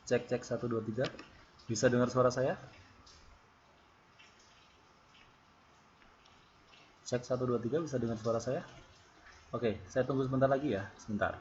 Cek cek 1 2 3. Bisa dengar suara saya? Cek 1 2 3, bisa dengar suara saya? Oke, saya tunggu sebentar lagi ya, sebentar.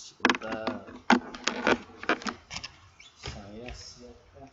Sebentar, saya siapkan.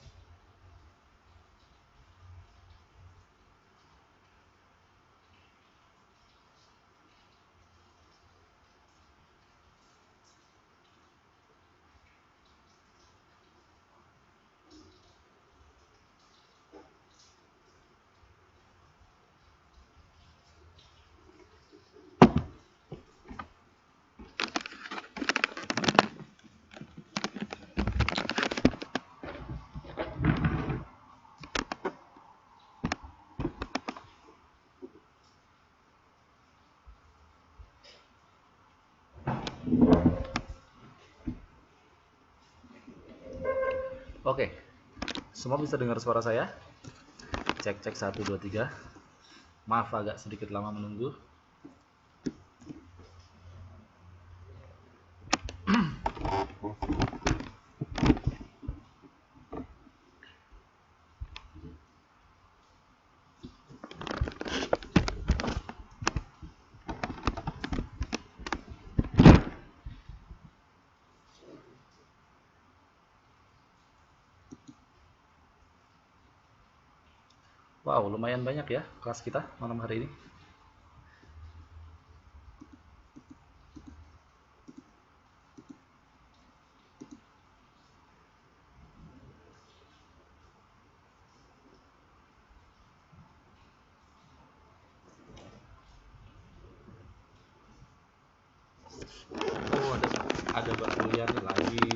Oke, semua bisa dengar suara saya? Cek cek 1 2 3. Maaf agak sedikit lama menunggu. Wow, lumayan banyak ya kelas kita malam hari ini. ada Mbak Mulyani lagi.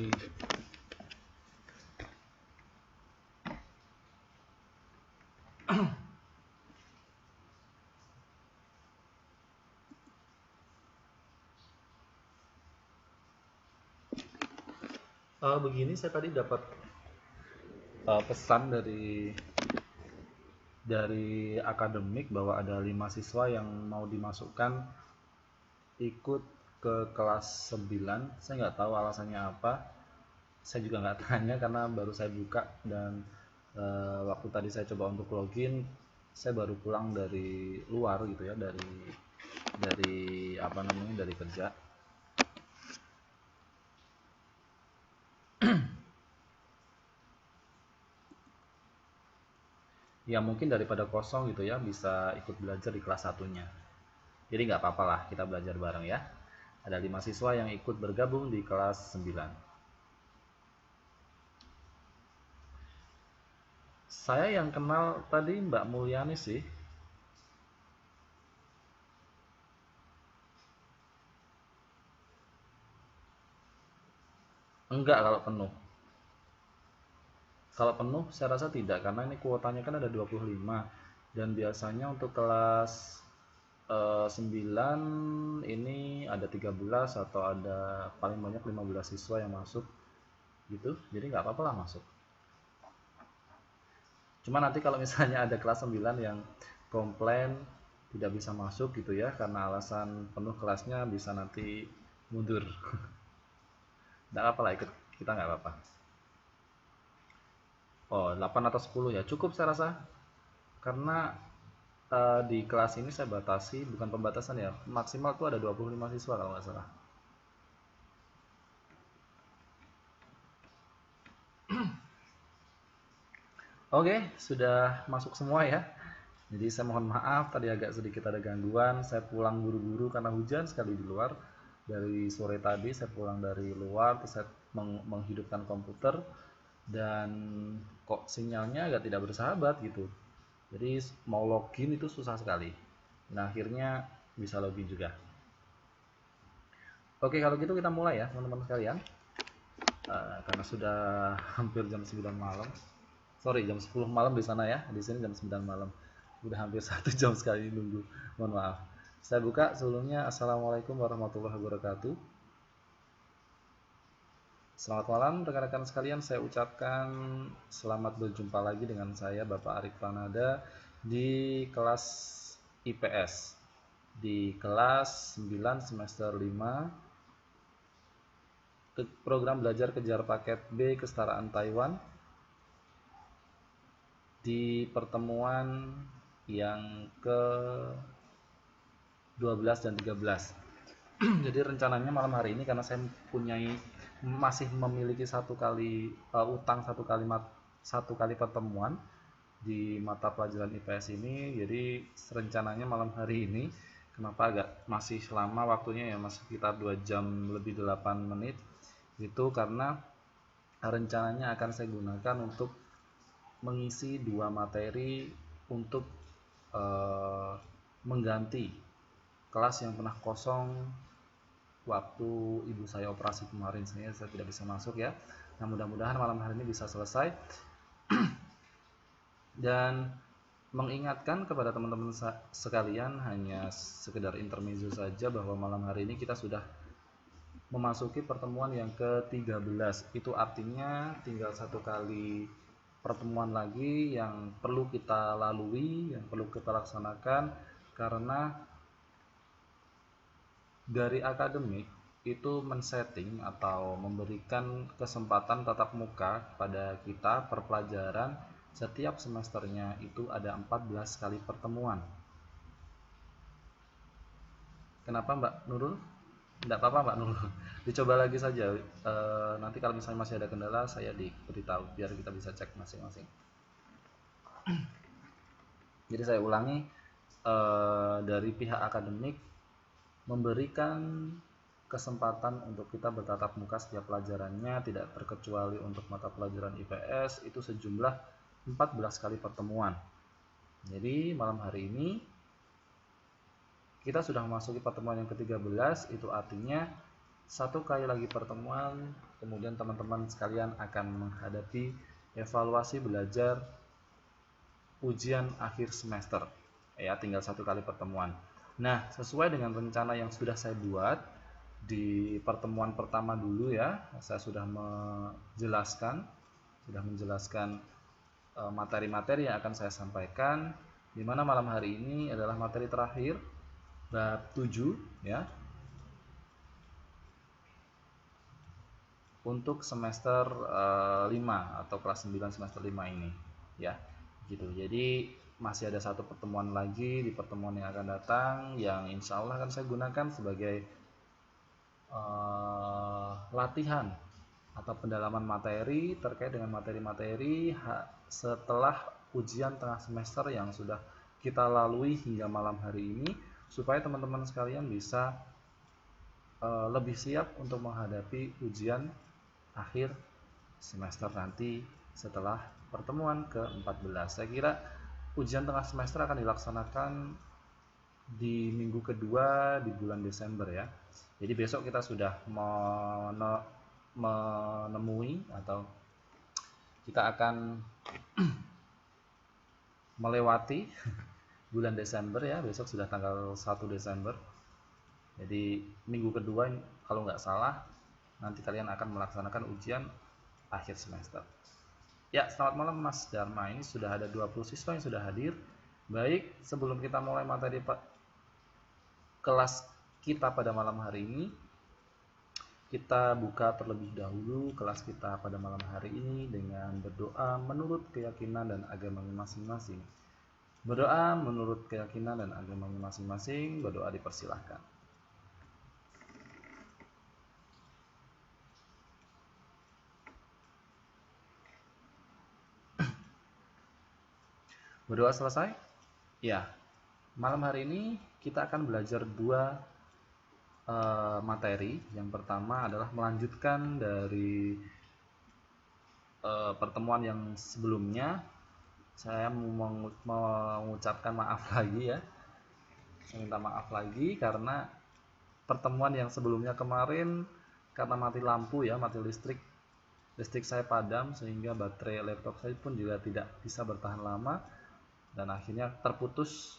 Begini, saya tadi dapat pesan dari akademik bahwa ada 5 siswa yang mau dimasukkan ikut ke kelas 9. Saya nggak tahu alasannya apa, saya juga nggak tanya karena baru saya buka, dan waktu tadi saya coba untuk login, saya baru pulang dari luar gitu ya, dari apa namanya, dari kerja. Ya mungkin daripada kosong gitu ya, bisa ikut belajar di kelas satunya. Jadi nggak apa-apa lah, kita belajar bareng ya. Ada 5 siswa yang ikut bergabung di kelas 9. Saya yang kenal tadi Mbak Mulyani sih. Enggak kalau penuh. Kalau penuh saya rasa tidak, karena ini kuotanya kan ada 25. Dan biasanya untuk kelas 9 ini ada 13 atau ada paling banyak 15 siswa yang masuk gitu. Jadi nggak apa-apa lah masuk. Cuma nanti kalau misalnya ada kelas 9 yang komplain tidak bisa masuk gitu ya, karena alasan penuh kelasnya, bisa nanti mundur. Nggak apa-apa lah, ikut kita nggak apa-apa. Oh, 8 atau 10 ya cukup saya rasa, karena di kelas ini saya batasi, bukan pembatasan ya, maksimal tuh ada 25 siswa kalau nggak salah. Oke, sudah masuk semua ya. Jadi saya mohon maaf tadi agak sedikit ada gangguan. Saya pulang buru-buru karena hujan sekali di luar. Dari sore tadi saya pulang dari luar, terus saya menghidupkan komputer, dan kok sinyalnya agak tidak bersahabat gitu. Jadi mau login itu susah sekali. Nah, akhirnya bisa login juga. Oke, kalau gitu kita mulai ya teman-teman sekalian. Karena sudah hampir jam 9 malam. Sorry, jam 10 malam di sana ya. Di sini jam 9 malam. Udah hampir 1 jam sekali nunggu. Mohon maaf. Saya buka sebelumnya. Assalamualaikum warahmatullahi wabarakatuh. Selamat malam rekan-rekan sekalian. Saya ucapkan selamat berjumpa lagi dengan saya Bapak Arik Pranada di kelas IPS. Di kelas 9 semester 5, program belajar kejar paket B kesetaraan Taiwan, di pertemuan yang ke 12 dan 13. Jadi rencananya malam hari ini, karena saya masih memiliki satu kali utang satu kali pertemuan di mata pelajaran IPS ini, jadi rencananya malam hari ini, kenapa agak masih lama waktunya ya, masih sekitar 2 jam lebih 8 menit, itu karena rencananya akan saya gunakan untuk mengisi 2 materi untuk mengganti kelas yang pernah kosong waktu ibu saya operasi kemarin, saya tidak bisa masuk ya. Nah, mudah-mudahan malam hari ini bisa selesai. Dan mengingatkan kepada teman-teman sekalian, hanya sekedar intermezzo saja, bahwa malam hari ini kita sudah memasuki pertemuan yang ke-13. Itu artinya tinggal satu kali pertemuan lagi yang perlu kita lalui, yang perlu kita laksanakan, karena dari akademik itu men-setting atau memberikan kesempatan tatap muka pada kita per pelajaran setiap semesternya itu ada 14 kali pertemuan. Kenapa Mbak Nurul? Tidak apa-apa Mbak Nurul, dicoba lagi saja. Nanti kalau misalnya masih ada kendala, saya diberitahu biar kita bisa cek masing-masing. Jadi saya ulangi, dari pihak akademik memberikan kesempatan untuk kita bertatap muka setiap pelajarannya, tidak terkecuali untuk mata pelajaran IPS, itu sejumlah 14 kali pertemuan. Jadi malam hari ini kita sudah memasuki pertemuan yang ke-13, itu artinya satu kali lagi pertemuan, kemudian teman-teman sekalian akan menghadapi evaluasi belajar ujian akhir semester. Ya, tinggal satu kali pertemuan. Nah, sesuai dengan rencana yang sudah saya buat di pertemuan pertama dulu ya, saya sudah menjelaskan materi-materi yang akan saya sampaikan, di mana malam hari ini adalah materi terakhir bab 7 ya, untuk semester 5 atau kelas 9 semester 5 ini ya, gitu. Jadi masih ada satu pertemuan lagi di pertemuan yang akan datang, yang insya Allah akan saya gunakan sebagai latihan atau pendalaman materi terkait dengan materi-materi setelah ujian tengah semester yang sudah kita lalui hingga malam hari ini, supaya teman-teman sekalian bisa lebih siap untuk menghadapi ujian akhir semester nanti setelah pertemuan ke-14. Saya kira ujian tengah semester akan dilaksanakan di minggu kedua di bulan Desember ya. Jadi besok kita sudah menemui atau kita akan melewati bulan Desember ya. Besok sudah tanggal 1 Desember. Jadi minggu kedua kalau nggak salah nanti kalian akan melaksanakan ujian akhir semester. Ya, selamat malam Mas Dharma. Ini sudah ada 20 siswa yang sudah hadir. Baik, sebelum kita mulai materi kelas kita pada malam hari ini, kita buka terlebih dahulu kelas kita pada malam hari ini dengan berdoa menurut keyakinan dan agama masing-masing. Berdoa menurut keyakinan dan agama masing-masing, berdoa dipersilahkan. Berdoa selesai? Ya, malam hari ini kita akan belajar dua materi. Yang pertama adalah melanjutkan dari pertemuan yang sebelumnya. Saya mengucapkan maaf lagi ya. Saya minta maaf lagi karena pertemuan yang sebelumnya kemarin karena mati lampu ya, mati listrik saya padam sehingga baterai laptop saya pun juga tidak bisa bertahan lama dan akhirnya terputus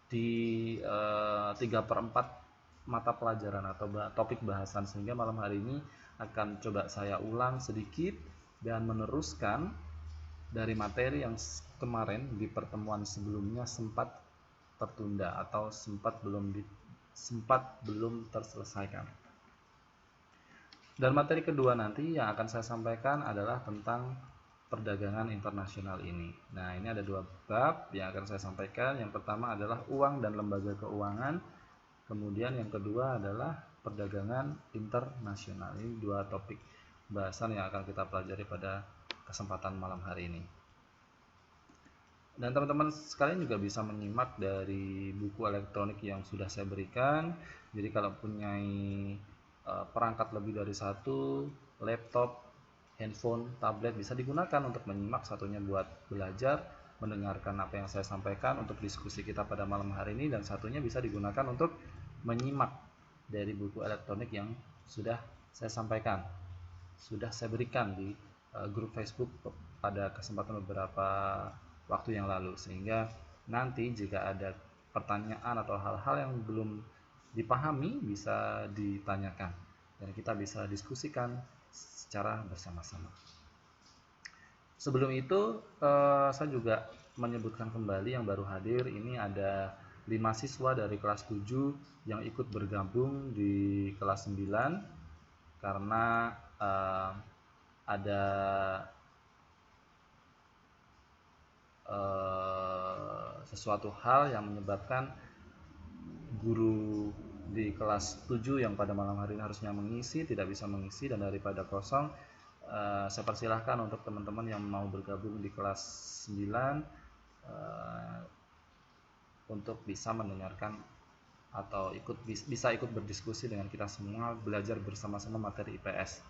di 3/4 mata pelajaran atau topik bahasan, sehingga malam hari ini akan coba saya ulang sedikit dan meneruskan dari materi yang kemarin di pertemuan sebelumnya sempat tertunda atau sempat belum terselesaikan. Dan materi kedua nanti yang akan saya sampaikan adalah tentang perdagangan internasional ini. Nah, ini ada dua bab yang akan saya sampaikan. Yang pertama adalah uang dan lembaga keuangan. Kemudian yang kedua adalah perdagangan internasional. Ini dua topik bahasan yang akan kita pelajari pada kesempatan malam hari ini. Dan teman-teman sekalian juga bisa menyimak dari buku elektronik yang sudah saya berikan. Jadi kalau punya perangkat lebih dari satu, laptop, handphone, tablet bisa digunakan untuk menyimak, satunya buat belajar, mendengarkan apa yang saya sampaikan untuk diskusi kita pada malam hari ini, dan satunya bisa digunakan untuk menyimak dari buku elektronik yang sudah saya sampaikan, sudah saya berikan di grup Facebook pada kesempatan beberapa waktu yang lalu, sehingga nanti jika ada pertanyaan atau hal-hal yang belum dipahami bisa ditanyakan dan kita bisa diskusikan secara bersama-sama. Sebelum itu saya juga menyebutkan kembali yang baru hadir, ini ada 5 siswa dari kelas 7 yang ikut bergabung di kelas 9 karena ada sesuatu hal yang menyebabkan guru di kelas 7 yang pada malam hari ini harusnya mengisi tidak bisa mengisi, dan daripada kosong saya persilahkan untuk teman-teman yang mau bergabung di kelas 9 untuk bisa mendengarkan atau bisa ikut berdiskusi dengan kita semua, belajar bersama-sama materi IPS.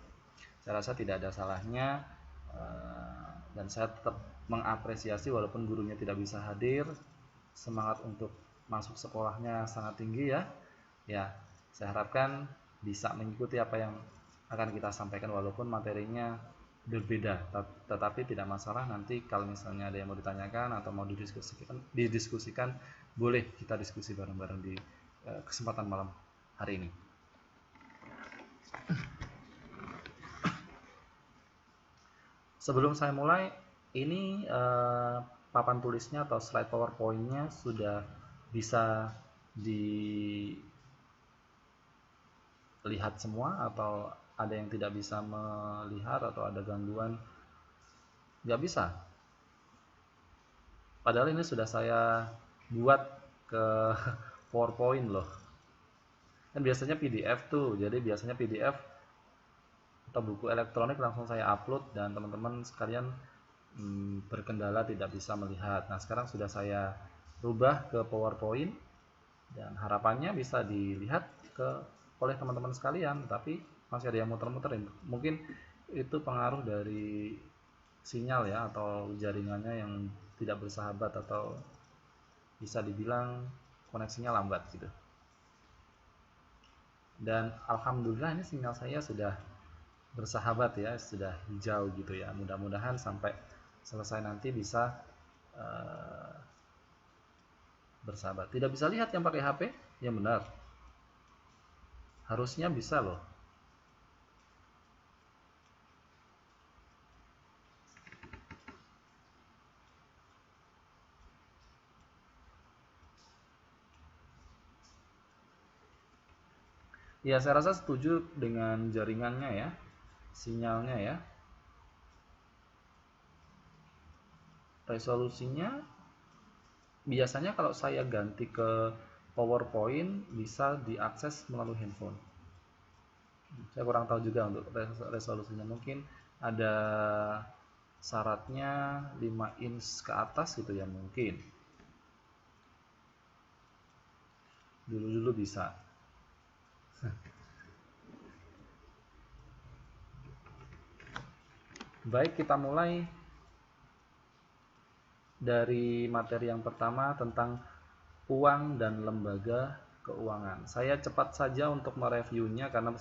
Saya rasa tidak ada salahnya dan saya tetap mengapresiasi walaupun gurunya tidak bisa hadir. Semangat untuk masuk sekolahnya sangat tinggi ya. Ya, saya harapkan bisa mengikuti apa yang akan kita sampaikan walaupun materinya berbeda, tetapi tidak masalah. Nanti kalau misalnya ada yang mau ditanyakan atau mau didiskusikan, boleh kita diskusi bareng-bareng di kesempatan malam hari ini. Sebelum saya mulai, ini papan tulisnya atau slide PowerPoint-nya sudah bisa dilihat semua atau ada yang tidak bisa melihat atau ada gangguan? Nggak bisa. Padahal ini sudah saya buat ke PowerPoint loh. Kan biasanya PDF tuh, jadi biasanya PDF atau buku elektronik langsung saya upload dan teman-teman sekalian berkendala tidak bisa melihat. Nah, sekarang sudah saya rubah ke PowerPoint dan harapannya bisa dilihat oleh teman-teman sekalian, tapi masih ada yang muter-muterin. Mungkin itu pengaruh dari sinyal ya, atau jaringannya yang tidak bersahabat, atau bisa dibilang koneksinya lambat gitu. Dan alhamdulillah ini sinyal saya sudah bersahabat ya, sudah hijau gitu ya. Mudah-mudahan sampai selesai nanti bisa bersahabat. Tidak bisa lihat yang pakai HP? Ya benar. Harusnya bisa loh. Ya, saya rasa setuju dengan jaringannya ya, sinyalnya ya. Resolusinya biasanya kalau saya ganti ke PowerPoint bisa diakses melalui handphone. Saya kurang tahu juga untuk resolusinya, mungkin ada syaratnya 5 inch ke atas gitu ya, mungkin dulu bisa. Baik, kita mulai dari materi yang pertama tentang uang dan lembaga keuangan. Saya cepat saja untuk mereviewnya karena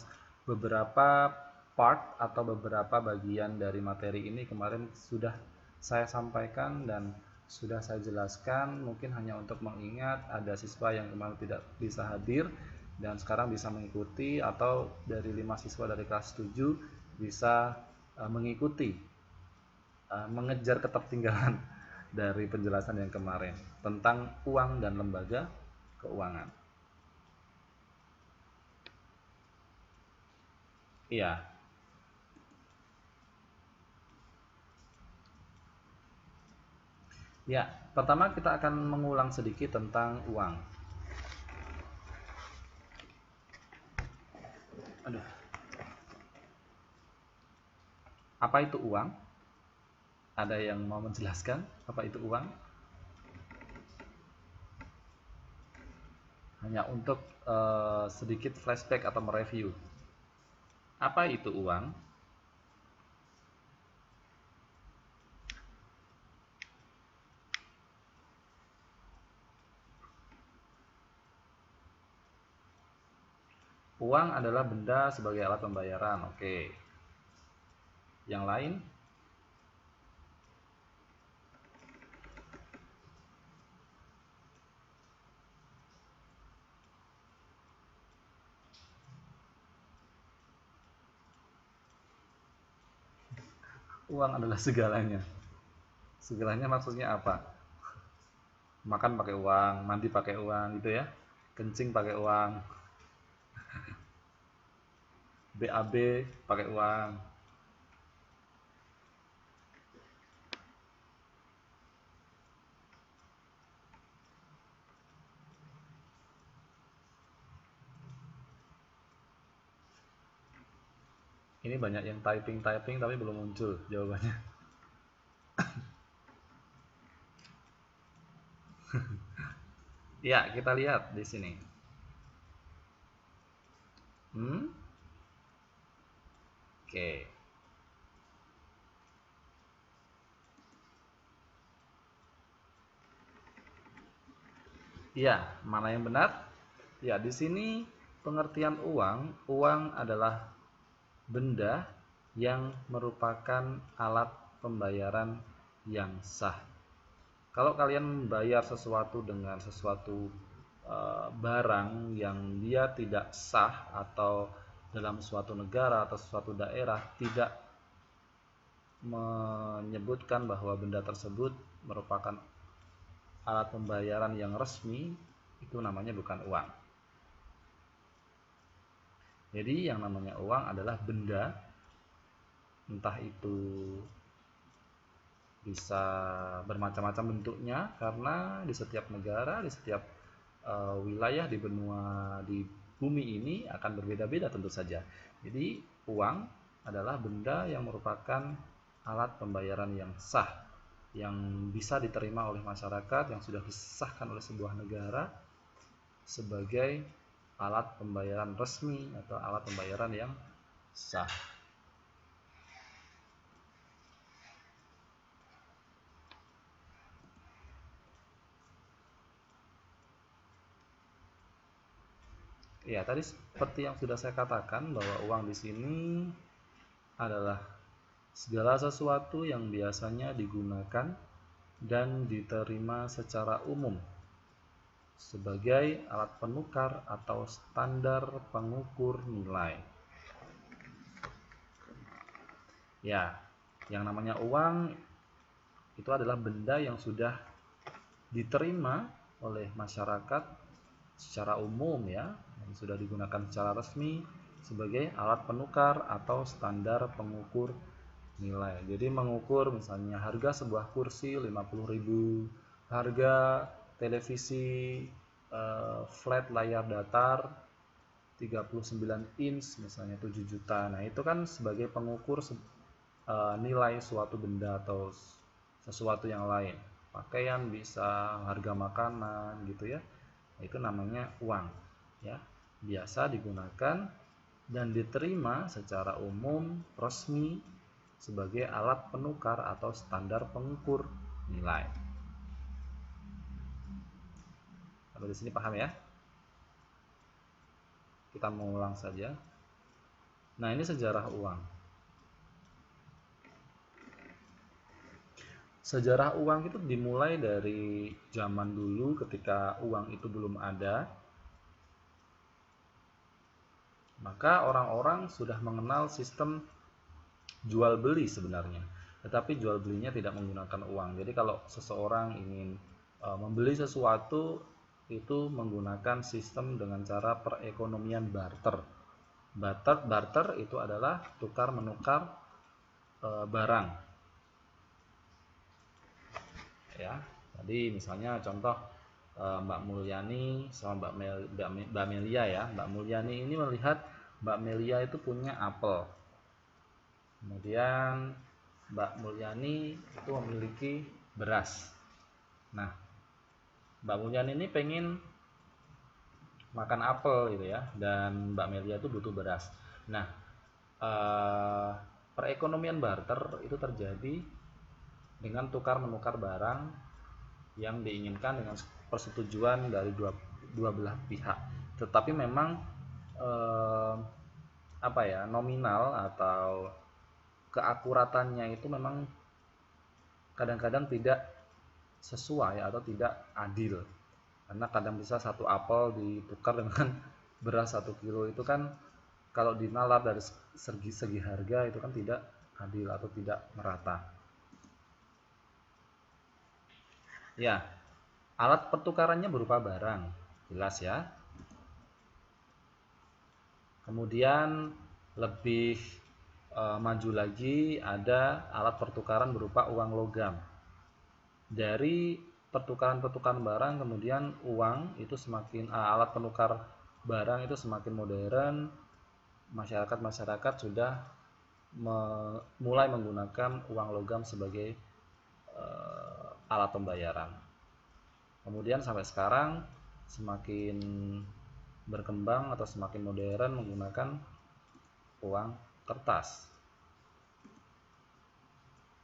beberapa part atau beberapa bagian dari materi ini kemarin sudah saya sampaikan dan sudah saya jelaskan. Mungkin hanya untuk mengingat, ada siswa yang kemarin tidak bisa hadir dan sekarang bisa mengikuti, atau dari 5 siswa dari kelas 7 bisa mengikuti, mengejar ketertinggalan dari penjelasan yang kemarin tentang uang dan lembaga keuangan. Iya. Ya, pertama kita akan mengulang sedikit tentang uang. Aduh. Apa itu uang? Ada yang mau menjelaskan apa itu uang? Hanya untuk sedikit flashback atau mereview. Apa itu uang? Uang adalah benda sebagai alat pembayaran. Oke. Yang lain? Uang adalah segalanya. Segalanya maksudnya apa? Makan pakai uang, mandi pakai uang gitu ya. Kencing pakai uang. BAB pakai uang. Ini banyak yang typing tapi belum muncul jawabannya. Ya, kita lihat di sini. Oke. Ya, mana yang benar? Ya, di sini pengertian uang adalah benda yang merupakan alat pembayaran yang sah. Kalau kalian membayar sesuatu dengan sesuatu barang yang dia tidak sah, atau dalam suatu negara atau suatu daerah tidak menyebutkan bahwa benda tersebut merupakan alat pembayaran yang resmi, itu namanya bukan uang. Jadi yang namanya uang adalah benda, entah itu bisa bermacam-macam bentuknya, karena di setiap negara, di setiap wilayah di benua di bumi ini akan berbeda-beda tentu saja. Jadi uang adalah benda yang merupakan alat pembayaran yang sah, yang bisa diterima oleh masyarakat, yang sudah disahkan oleh sebuah negara sebagai alat pembayaran resmi atau alat pembayaran yang sah. Ya, tadi seperti yang sudah saya katakan bahwa uang di sini adalah segala sesuatu yang biasanya digunakan dan diterima secara umum sebagai alat penukar atau standar pengukur nilai. Ya, yang namanya uang itu adalah benda yang sudah diterima oleh masyarakat secara umum, ya, yang sudah digunakan secara resmi sebagai alat penukar atau standar pengukur nilai. Jadi mengukur misalnya harga sebuah kursi 50.000, harga televisi flat layar datar 39 inch misalnya 7 juta. Nah, itu kan sebagai pengukur nilai suatu benda atau sesuatu yang lain. Pakaian bisa, harga makanan gitu ya. Itu namanya uang, ya. Biasa digunakan dan diterima secara umum resmi sebagai alat penukar atau standar pengukur nilai. Sampai di sini paham ya? Kita mengulang saja. Nah, ini sejarah uang. Sejarah uang itu dimulai dari zaman dulu ketika uang itu belum ada. Maka orang-orang sudah mengenal sistem jual beli sebenarnya. Tetapi jual belinya tidak menggunakan uang. Jadi kalau seseorang ingin membeli sesuatu, itu menggunakan sistem dengan cara perekonomian barter. Barter itu adalah tukar menukar barang. Ya, tadi misalnya contoh Mbak Mulyani sama Mbak Melia ya. Mbak Mulyani ini melihat Mbak Melia itu punya apel. Kemudian Mbak Mulyani itu memiliki beras. Nah, Mbak Mulyani ini pengen makan apel gitu ya, dan Mbak Melia itu butuh beras. Nah, perekonomian barter itu terjadi dengan tukar menukar barang yang diinginkan dengan persetujuan dari dua belah pihak. Tetapi memang nominal atau keakuratannya itu memang kadang-kadang tidak sesuai atau tidak adil, karena kadang bisa satu apel ditukar dengan beras 1 kilo. Itu kan kalau dinalar dari segi harga itu kan tidak adil atau tidak merata. Ya, alat pertukarannya berupa barang, jelas ya. Kemudian lebih maju lagi ada alat pertukaran berupa uang logam. Dari pertukaran barang, kemudian uang itu semakin alat penukar barang itu semakin modern. Masyarakat sudah mulai menggunakan uang logam sebagai alat pembayaran. Kemudian sampai sekarang semakin berkembang atau semakin modern menggunakan uang kertas.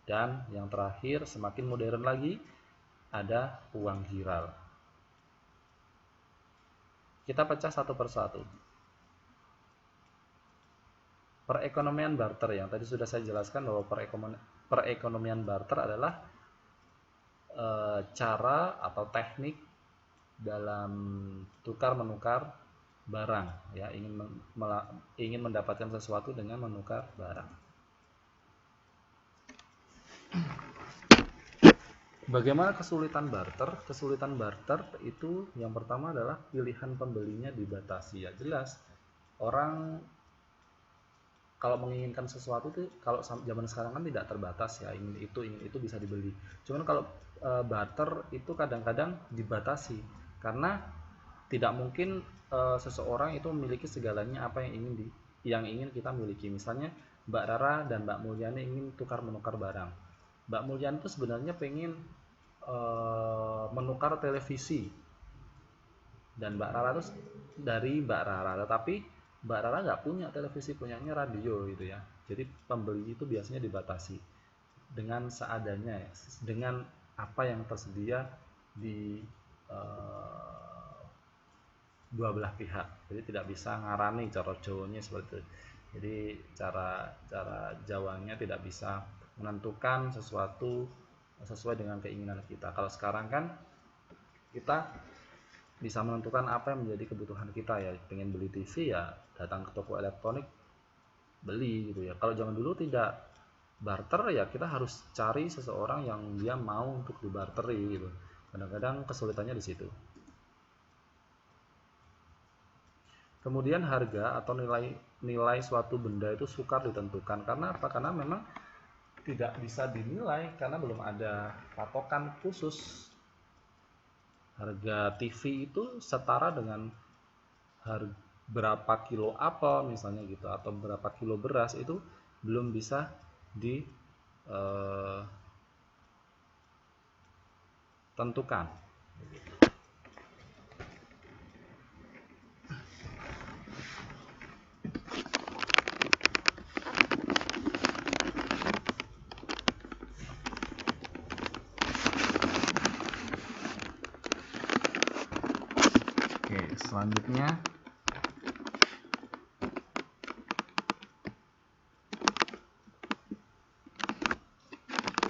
Dan yang terakhir semakin modern lagi ada uang giral. Kita pecah satu persatu. perekonomian barter yang tadi sudah saya jelaskan bahwa perekonomian barter adalah cara atau teknik dalam tukar menukar barang ya, ingin mendapatkan sesuatu dengan menukar barang. Bagaimana kesulitan barter? Kesulitan barter itu yang pertama adalah pilihan pembelinya dibatasi. Ya jelas, orang kalau menginginkan sesuatu itu kalau zaman sekarang kan tidak terbatas ya, ingin itu bisa dibeli. Cuman kalau barter itu kadang-kadang dibatasi karena tidak mungkin seseorang itu memiliki segalanya apa yang ingin kita miliki. Misalnya Mbak Rara dan Mbak Mulyani ingin tukar menukar barang. Mbak Mulyani itu sebenarnya pengen menukar televisi dan Mbak Rara itu dari Mbak Rara, tetapi Mbak Rara nggak punya televisi, punyanya radio gitu ya. Jadi pembeli itu biasanya dibatasi dengan seadanya ya, dengan apa yang tersedia di dua belah pihak. Jadi tidak bisa ngarani cara Jawanya seperti itu. Jadi cara Jawanya tidak bisa menentukan sesuatu sesuai dengan keinginan kita. Kalau sekarang kan kita bisa menentukan apa yang menjadi kebutuhan kita ya. Pengen beli TV ya datang ke toko elektronik beli gitu ya. Kalau zaman dulu tidak barter ya kita harus cari seseorang yang dia mau untuk dibarteri gitu. Kadang-kadang kesulitannya di situ. Kemudian harga atau nilai suatu benda itu sukar ditentukan. Karena apa? Karena memang tidak bisa dinilai karena belum ada patokan khusus. Harga TV itu setara dengan berapa kilo apel misalnya gitu, atau berapa kilo beras, itu belum bisa ditentukan. Selanjutnya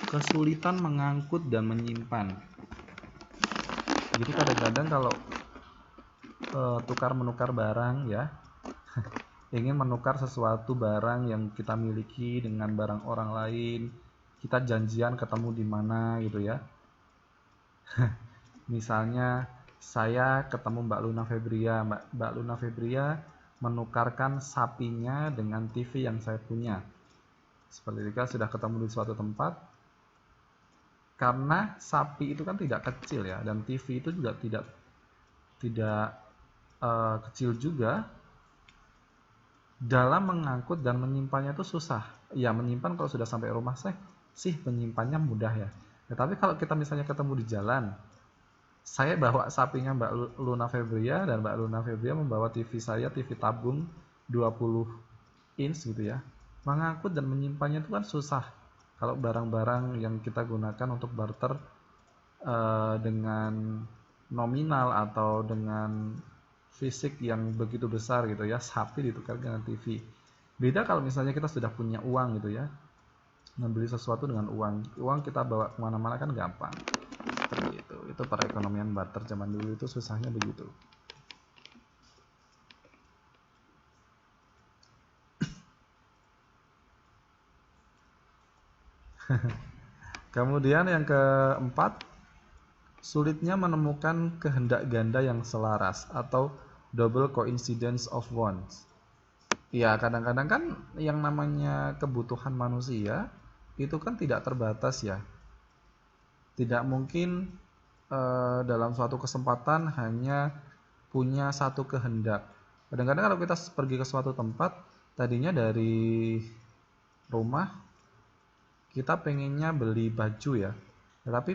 kesulitan mengangkut dan menyimpan. Jadi kadang-kadang kalau tukar menukar barang ya, ingin menukar sesuatu barang yang kita miliki dengan barang orang lain, kita janjian ketemu di mana gitu ya. Misalnya saya ketemu Mbak Luna Febria, Mbak Luna Febria menukarkan sapinya dengan TV yang saya punya. Seperti itu, sudah ketemu di suatu tempat. Karena sapi itu kan tidak kecil ya, dan TV itu juga tidak kecil juga. Dalam mengangkut dan menyimpannya itu susah. Ya menyimpan kalau sudah sampai rumah sih menyimpannya mudah ya. Tapi kalau kita misalnya ketemu di jalan, saya bawa sapinya Mbak Luna Febria dan Mbak Luna Febria membawa TV saya, TV tabung 20 inch gitu ya. Mengangkut dan menyimpannya itu kan susah. Kalau barang-barang yang kita gunakan untuk barter dengan nominal atau dengan fisik yang begitu besar gitu ya, sapi ditukar dengan TV. Beda kalau misalnya kita sudah punya uang gitu ya, membeli sesuatu dengan uang kita bawa kemana-mana kan gampang. Seperti itu perekonomian barter zaman dulu itu susahnya begitu. Kemudian yang keempat, sulitnya menemukan kehendak ganda yang selaras atau double coincidence of wants. Ya kadang-kadang kan yang namanya kebutuhan manusia itu kan tidak terbatas ya. Tidak mungkin dalam suatu kesempatan hanya punya satu kehendak. Kadang-kadang kalau kita pergi ke suatu tempat, tadinya dari rumah kita pengennya beli baju ya, tetapi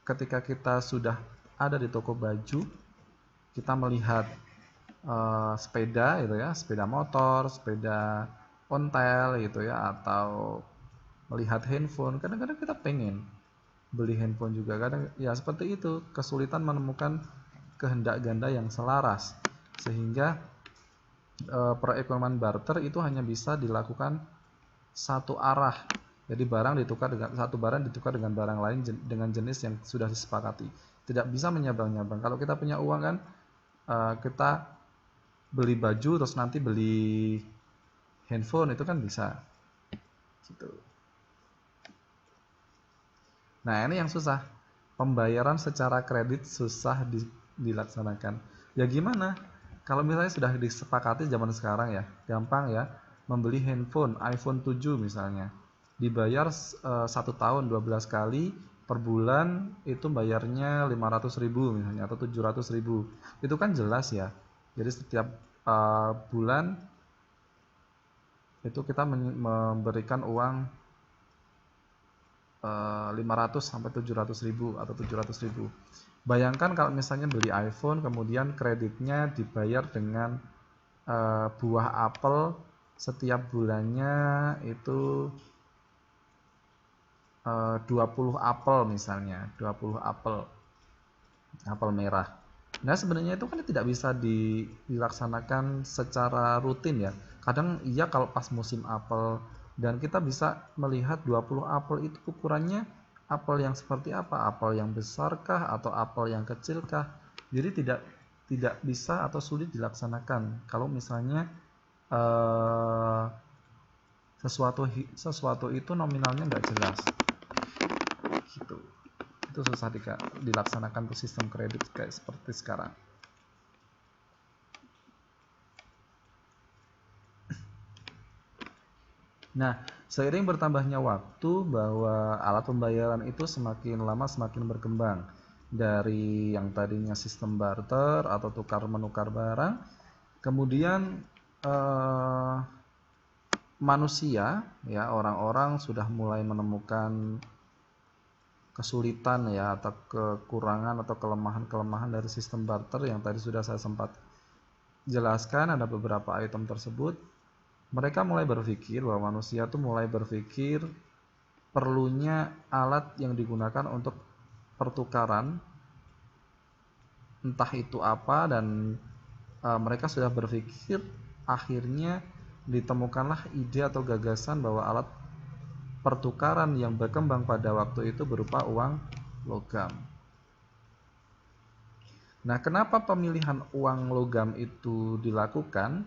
ketika kita sudah ada di toko baju, kita melihat sepeda gitu ya, sepeda motor, sepeda ontel gitu ya, atau melihat handphone, kadang-kadang kita pengen beli handphone juga. Kadang ya seperti itu, kesulitan menemukan kehendak ganda yang selaras, sehingga perekonomian barter itu hanya bisa dilakukan satu arah. Jadi satu barang ditukar dengan barang lain dengan jenis yang sudah disepakati. Tidak bisa menyabang-nyabang. Kalau kita punya uang kan, kita beli baju terus nanti beli handphone itu kan bisa. Gitu. Nah, ini yang susah. Pembayaran secara kredit susah dilaksanakan. Ya gimana? Kalau misalnya sudah disepakati zaman sekarang ya, gampang ya, membeli handphone iPhone 7 misalnya. Dibayar 1 tahun 12 kali, per bulan itu bayarnya 500.000 misalnya atau 700.000. Itu kan jelas ya. Jadi setiap bulan itu kita memberikan uang 500 sampai 700.000 atau 700.000. Bayangkan kalau misalnya beli iPhone kemudian kreditnya dibayar dengan buah apel setiap bulannya itu 20 apel misalnya, 20 apel merah. Nah, sebenarnya itu kan tidak bisa dilaksanakan secara rutin ya. Kadang iya kalau pas musim apel, dan kita bisa melihat 20 apel itu ukurannya apel yang seperti apa, apel yang besarkah atau apel yang kecilkah. Jadi tidak bisa atau sulit dilaksanakan kalau misalnya sesuatu itu nominalnya nggak jelas gitu. Itu susah dilaksanakan untuk sistem kredit kayak seperti sekarang. Nah, seiring bertambahnya waktu bahwa alat pembayaran itu semakin lama semakin berkembang. Dari yang tadinya sistem barter atau tukar menukar barang, kemudian manusia ya, orang-orang sudah mulai menemukan kesulitan ya atau kekurangan atau kelemahan-kelemahan dari sistem barter yang tadi sudah saya sempat jelaskan. Ada beberapa item tersebut. Mereka mulai berpikir bahwa manusia tuh mulai berpikir perlunya alat yang digunakan untuk pertukaran entah itu apa, dan mereka sudah berpikir, akhirnya ditemukanlah ide atau gagasan bahwa alat pertukaran yang berkembang pada waktu itu berupa uang logam. Nah, kenapa pemilihan uang logam itu dilakukan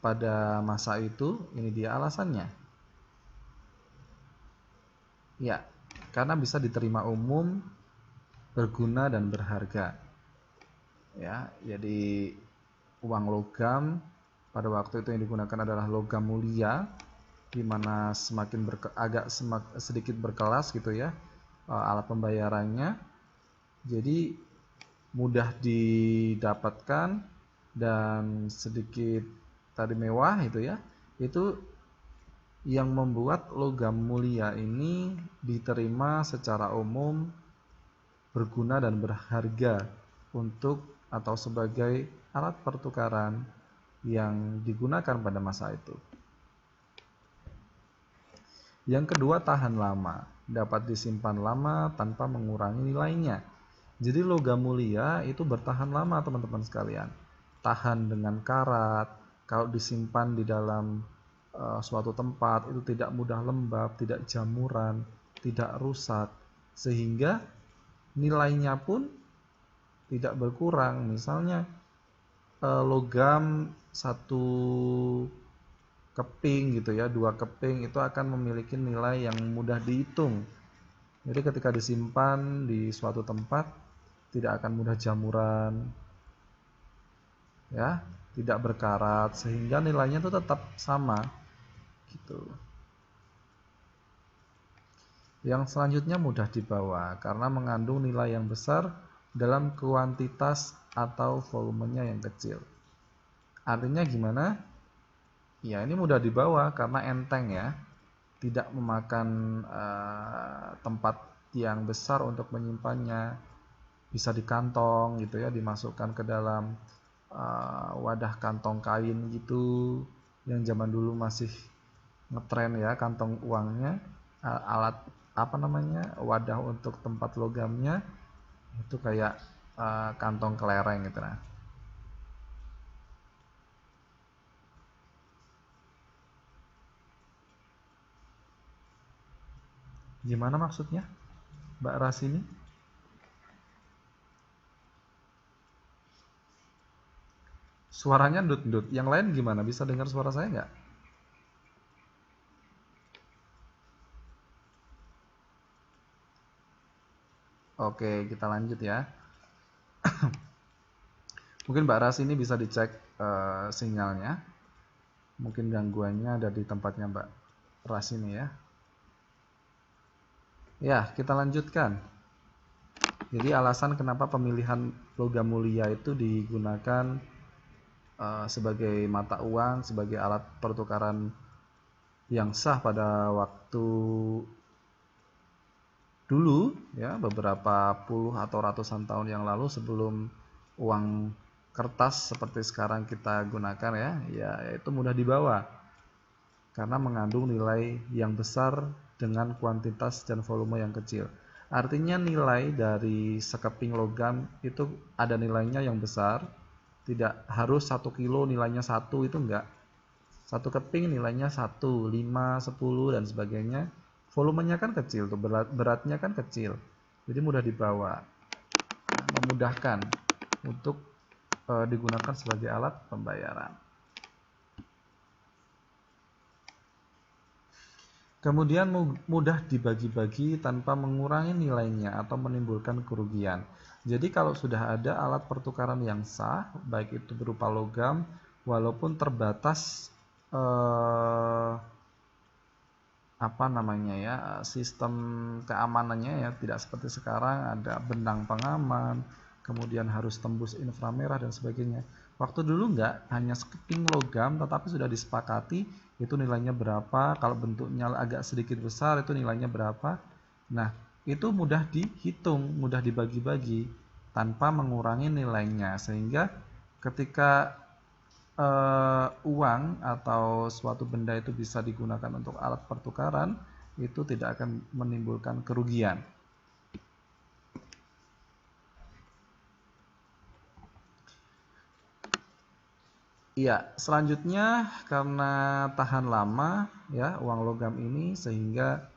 pada masa itu? Ini dia alasannya. Ya, karena bisa diterima umum, berguna dan berharga. Ya, jadi uang logam pada waktu itu yang digunakan adalah logam mulia, di mana sedikit berkelas gitu ya alat pembayarannya. Jadi mudah didapatkan dan sedikit tadi mewah itu ya. Itu yang membuat logam mulia ini diterima secara umum, berguna dan berharga untuk atau sebagai alat pertukaran yang digunakan pada masa itu. Yang kedua, tahan lama, dapat disimpan lama tanpa mengurangi nilainya. Jadi logam mulia itu bertahan lama teman-teman sekalian. Tahan dengan karat, kalau disimpan di dalam suatu tempat itu tidak mudah lembab, tidak jamuran, tidak rusak, sehingga nilainya pun tidak berkurang. Misalnya logam 1 keping gitu ya, 2 keping itu akan memiliki nilai yang mudah dihitung. Jadi ketika disimpan di suatu tempat tidak akan mudah jamuran ya, tidak berkarat, sehingga nilainya itu tetap sama gitu. Yang selanjutnya mudah dibawa karena mengandung nilai yang besar dalam kuantitas atau volumenya yang kecil. Artinya gimana? Ya, ini mudah dibawa karena enteng ya, tidak memakan tempat yang besar untuk menyimpannya. Bisa di kantong gitu ya, dimasukkan ke dalam wadah kantong kain gitu, yang zaman dulu masih ngetren ya, kantong uangnya, alat wadah untuk tempat logamnya itu kayak kantong kelereng gitu. Nah, Gimana maksudnya, Mbak Rasini? Suaranya ndut-ndut. Yang lain gimana? Bisa dengar suara saya nggak? Oke, kita lanjut ya. Mungkin Mbak Rasini bisa dicek sinyalnya. Mungkin gangguannya ada di tempatnya Mbak Rasini ya. Ya, kita lanjutkan. Jadi alasan kenapa pemilihan logam mulia itu digunakan sebagai mata uang, sebagai alat pertukaran yang sah pada waktu dulu ya, beberapa puluh atau ratusan tahun yang lalu sebelum uang kertas seperti sekarang kita gunakan ya itu mudah dibawa karena mengandung nilai yang besar dengan kuantitas dan volume yang kecil. Artinya nilai dari sekeping logam itu ada nilainya yang besar, tidak harus 1 kilo nilainya 1, itu enggak. 1 keping nilainya 1, 5, 10 dan sebagainya. Volumenya kan kecil, tuh beratnya kan kecil, jadi mudah dibawa, memudahkan untuk digunakan sebagai alat pembayaran. Kemudian mudah dibagi-bagi tanpa mengurangi nilainya atau menimbulkan kerugian. Jadi kalau sudah ada alat pertukaran yang sah, baik itu berupa logam, walaupun terbatas sistem keamanannya ya, tidak seperti sekarang ada benang pengaman, kemudian harus tembus inframerah dan sebagainya. Waktu dulu enggak, hanya sekeping logam tetapi sudah disepakati itu nilainya berapa, kalau bentuknya agak sedikit besar itu nilainya berapa. Nah, itu mudah dihitung, mudah dibagi-bagi tanpa mengurangi nilainya, sehingga ketika uang atau suatu benda itu bisa digunakan untuk alat pertukaran, itu tidak akan menimbulkan kerugian. Iya, selanjutnya karena tahan lama ya uang logam ini, sehingga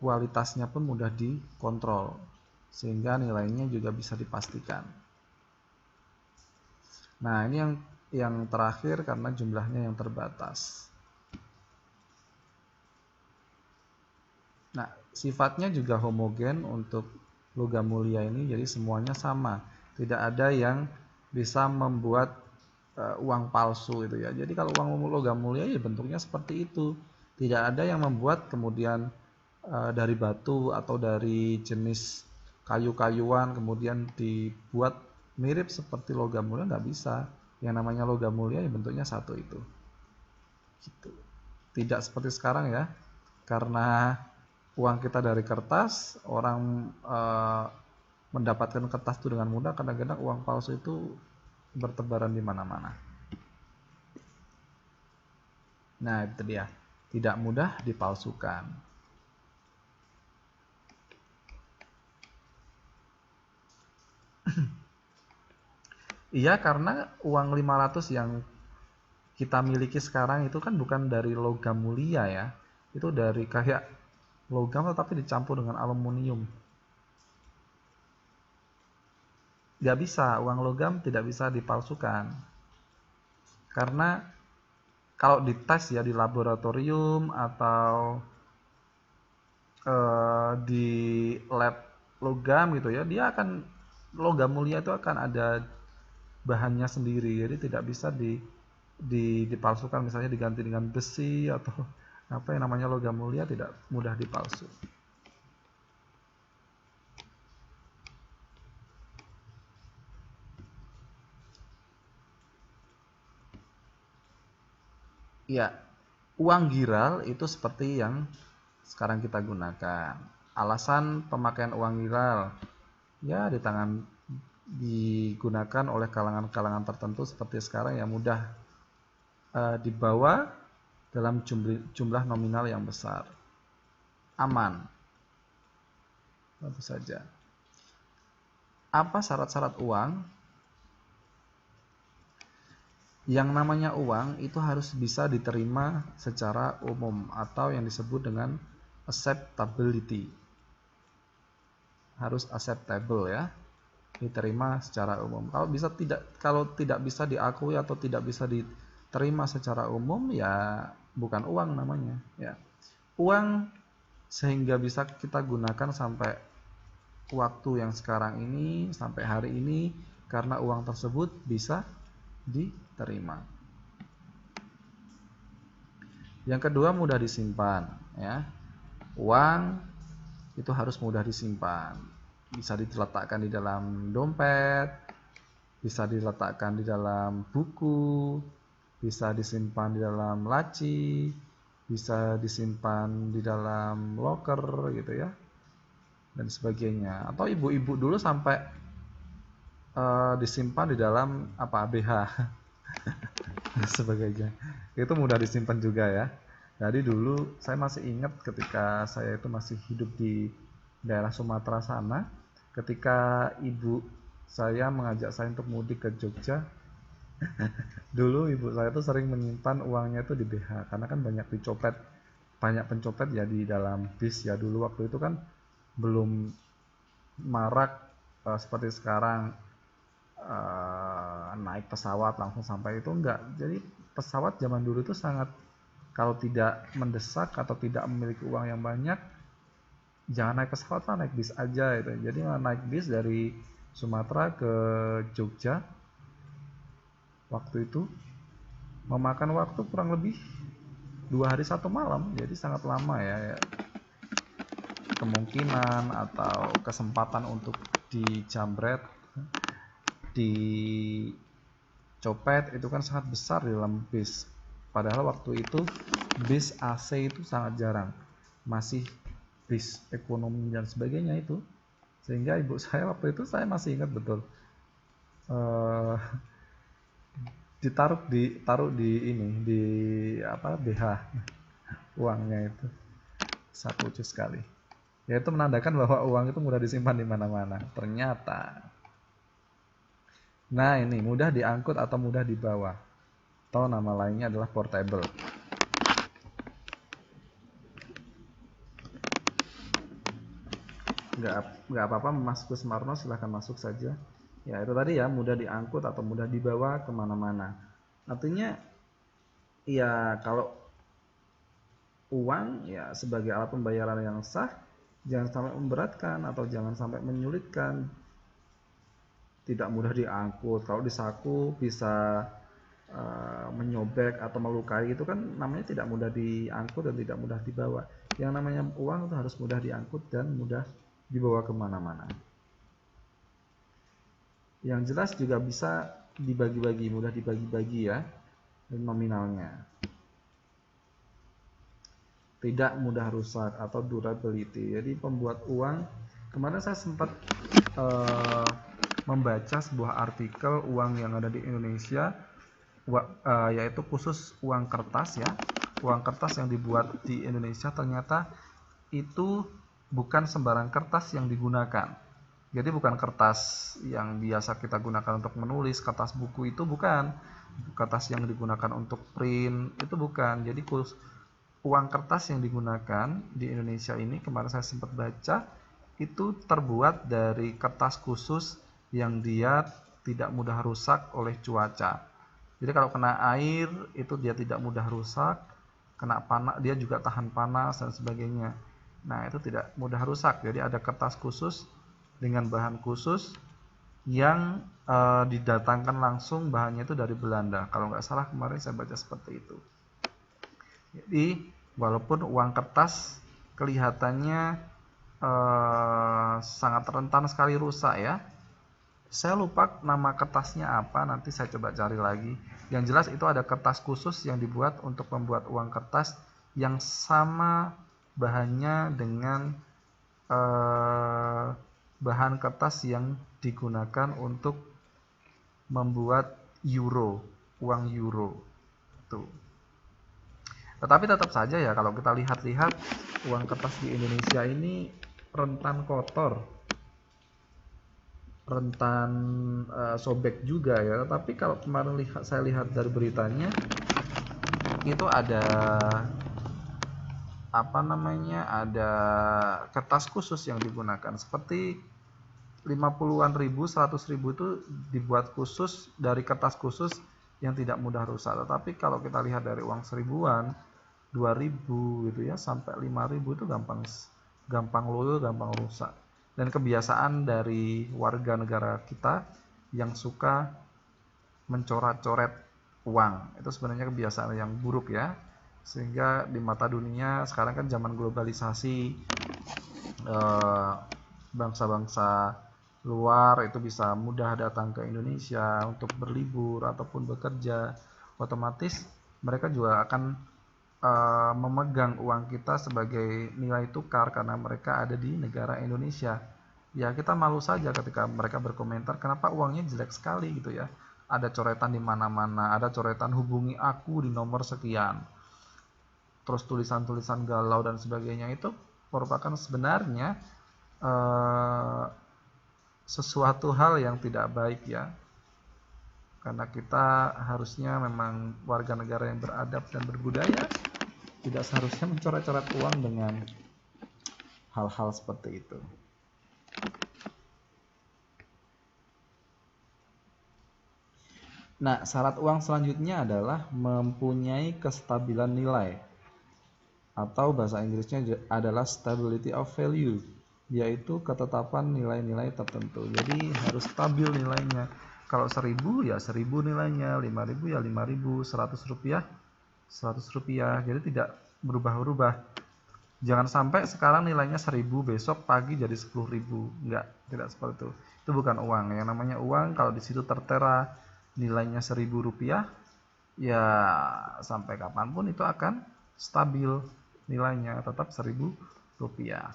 kualitasnya pun mudah dikontrol, sehingga nilainya juga bisa dipastikan. Nah, ini yang terakhir karena jumlahnya yang terbatas. Nah, sifatnya juga homogen untuk logam mulia ini, jadi semuanya sama. Tidak ada yang bisa membuat uang palsu itu ya. Jadi kalau uang logam mulia ya bentuknya seperti itu. Tidak ada yang membuat kemudian dari batu atau dari jenis kayu-kayuan kemudian dibuat mirip seperti logam mulia, nggak bisa. Yang namanya logam mulia ya bentuknya satu itu. Gitu. Tidak seperti sekarang ya. Karena uang kita dari kertas, orang mendapatkan kertas itu dengan mudah. Kadang-kadang uang palsu itu bertebaran di mana-mana. Nah, itu dia. Tidak mudah dipalsukan. Iya, karena uang 500 yang kita miliki sekarang itu kan bukan dari logam mulia ya. Itu dari kayak logam tetapi dicampur dengan aluminium. Nggak bisa, uang logam tidak bisa dipalsukan. Karena kalau dites ya di laboratorium atau di lab logam gitu ya, dia akan logam mulia itu akan ada bahannya sendiri, jadi tidak bisa dipalsukan, misalnya diganti dengan besi atau apa yang namanya logam mulia tidak mudah dipalsu. Ya, uang giral itu seperti yang sekarang kita gunakan. Alasan pemakaian uang giral ya digunakan oleh kalangan-kalangan tertentu seperti sekarang yang mudah dibawa dalam jumlah nominal yang besar, aman, tentu saja. Apa syarat-syarat uang? Yang namanya uang itu harus bisa diterima secara umum atau yang disebut dengan acceptability, harus acceptable ya, diterima secara umum. Kalau tidak bisa diakui atau tidak bisa diterima secara umum, ya bukan uang namanya ya. Uang sehingga bisa kita gunakan sampai waktu yang sekarang ini, sampai hari ini, karena uang tersebut bisa diterima. Yang kedua, mudah disimpan ya. Uang itu harus mudah disimpan, bisa diletakkan di dalam dompet, bisa diletakkan di dalam buku, bisa disimpan di dalam laci, bisa disimpan di dalam loker gitu ya, dan sebagainya. Atau ibu-ibu dulu sampai disimpan di dalam BH sebagainya. Itu mudah disimpan juga ya. Jadi dulu saya masih ingat ketika saya itu masih hidup di daerah Sumatera sana, ketika ibu saya mengajak saya untuk mudik ke Jogja. Dulu ibu saya tuh sering menyimpan uangnya itu di BH, karena kan banyak pencopet ya di dalam bis ya. Dulu waktu itu kan belum marak seperti sekarang, naik pesawat langsung sampai, itu enggak. Jadi pesawat zaman dulu itu sangat, kalau tidak mendesak atau tidak memiliki uang yang banyak, jangan naik pesawat lah, naik bis aja itu. Jadi naik bis dari Sumatera ke Jogja waktu itu memakan waktu kurang lebih 2 hari 1 malam, jadi sangat lama ya. Kemungkinan atau kesempatan untuk dijamret, dicopet itu kan sangat besar di dalam bis. Padahal waktu itu bis AC itu sangat jarang, masih bis ekonomi dan sebagainya itu. Sehingga ibu saya waktu itu, saya masih ingat betul, ditaruh di BH uangnya itu, sangat lucu sekali. Ya, itu menandakan bahwa uang itu mudah disimpan di mana-mana ternyata. Nah, ini mudah diangkut atau mudah dibawa, atau nama lainnya adalah portable. Nggak apa-apa Mas Kusmarno, silahkan masuk saja. Ya, itu tadi ya, mudah diangkut atau mudah dibawa kemana-mana. Artinya ya, kalau uang ya sebagai alat pembayaran yang sah, jangan sampai memberatkan atau jangan sampai menyulitkan. Tidak mudah diangkut, kalau di saku bisa menyobek atau melukai, itu kan namanya tidak mudah diangkut dan tidak mudah dibawa. Yang namanya uang itu harus mudah diangkut dan mudah dibawa kemana-mana. Yang jelas juga bisa dibagi-bagi, mudah dibagi-bagi ya nominalnya. Tidak mudah rusak atau durability. Jadi pembuat uang, kemarin saya sempat membaca sebuah artikel uang yang ada di Indonesia, yaitu khusus uang kertas ya. Uang kertas yang dibuat di Indonesia ternyata itu bukan sembarang kertas yang digunakan. Jadi bukan kertas yang biasa kita gunakan untuk menulis, kertas buku itu bukan. Kertas yang digunakan untuk print itu bukan. Jadi uang kertas yang digunakan di Indonesia ini, kemarin saya sempat baca, itu terbuat dari kertas khusus yang dia tidak mudah rusak oleh cuaca. Jadi kalau kena air itu dia tidak mudah rusak, kena panas dia juga tahan panas dan sebagainya. Nah, itu tidak mudah rusak. Jadi ada kertas khusus dengan bahan khusus yang didatangkan langsung, bahannya itu dari Belanda. Kalau nggak salah kemarin saya baca seperti itu. Jadi walaupun uang kertas kelihatannya sangat rentan sekali rusak ya. Saya lupa nama kertasnya apa, nanti saya coba cari lagi. Yang jelas itu ada kertas khusus yang dibuat untuk membuat uang kertas yang sama bahannya dengan bahan kertas yang digunakan untuk membuat euro, uang euro. Tuh. Tetapi tetap saja ya, kalau kita lihat-lihat uang kertas di Indonesia ini rentan kotor, rentan sobek juga ya. Tapi kalau kemarin saya lihat dari beritanya, itu ada ada kertas khusus yang digunakan, seperti 50-an ribu, 100 ribu itu dibuat khusus dari kertas khusus yang tidak mudah rusak. Tetapi kalau kita lihat dari uang seribuan, 2000 gitu ya, sampai 5000 itu gampang loyo, gampang rusak. Dan kebiasaan dari warga negara kita yang suka mencoret-coret uang, itu sebenarnya kebiasaan yang buruk ya. Sehingga di mata dunia sekarang kan zaman globalisasi, bangsa-bangsa luar itu bisa mudah datang ke Indonesia untuk berlibur ataupun bekerja, otomatis mereka juga akan memegang uang kita sebagai nilai tukar karena mereka ada di negara Indonesia. Ya kita malu saja ketika mereka berkomentar kenapa uangnya jelek sekali gitu ya. Ada coretan di mana-mana, ada coretan hubungi aku di nomor sekian. Terus tulisan-tulisan galau dan sebagainya, itu merupakan sebenarnya sesuatu hal yang tidak baik ya. Karena kita harusnya memang warga negara yang beradab dan berbudaya, tidak seharusnya mencoret-coret uang dengan hal-hal seperti itu. Nah, syarat uang selanjutnya adalah mempunyai kestabilan nilai, atau bahasa Inggrisnya adalah stability of value, yaitu ketetapan nilai-nilai tertentu. Jadi harus stabil nilainya. Kalau 1000 ya 1000 nilainya, 5000 ya 5000, 100 rupiah 100 rupiah. Jadi tidak berubah-ubah. Jangan sampai sekarang nilainya 1000, besok pagi jadi 10.000. Enggak, tidak seperti itu. Itu bukan uang. Yang namanya uang kalau di situ tertera nilainya 1000 rupiah, ya sampai kapanpun itu akan stabil nilainya, tetap 1000 rupiah.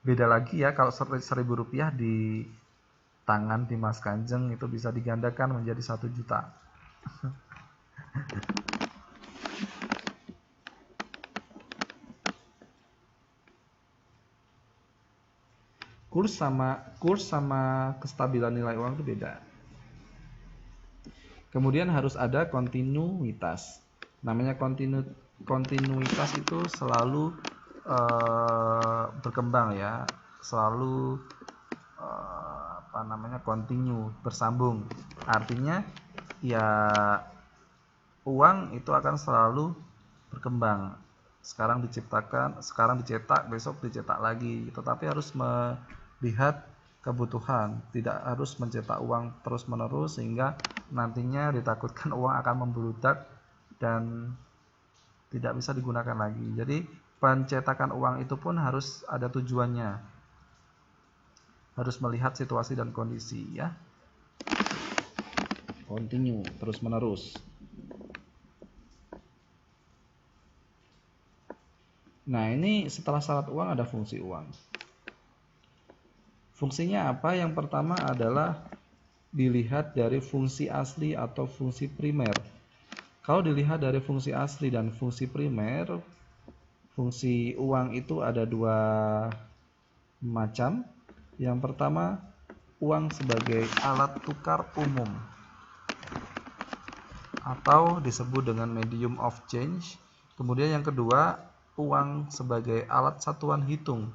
Beda lagi ya kalau 1000 rupiah di tangan Dimas Kanjeng itu bisa digandakan menjadi 1 juta. Kurs sama kestabilan nilai uang itu beda. Kemudian harus ada kontinuitas. Namanya kontinuitas itu selalu berkembang ya, selalu continue, bersambung. Artinya ya uang itu akan selalu berkembang. Sekarang dicetak, besok dicetak lagi. Tetapi harus melihat kebutuhan, tidak harus mencetak uang terus-menerus sehingga nantinya ditakutkan uang akan membludak dan tidak bisa digunakan lagi. Jadi pencetakan uang itu pun harus ada tujuannya, harus melihat situasi dan kondisi ya. Continue, terus-menerus. Nah, ini setelah syarat uang ada fungsi uang. Fungsinya apa? Yang pertama adalah dilihat dari fungsi asli atau fungsi primer. Kalau dilihat dari fungsi asli dan fungsi primer, fungsi uang itu ada 2 macam. Yang pertama, uang sebagai alat tukar umum atau disebut dengan medium of change. Kemudian yang kedua, uang sebagai alat satuan hitung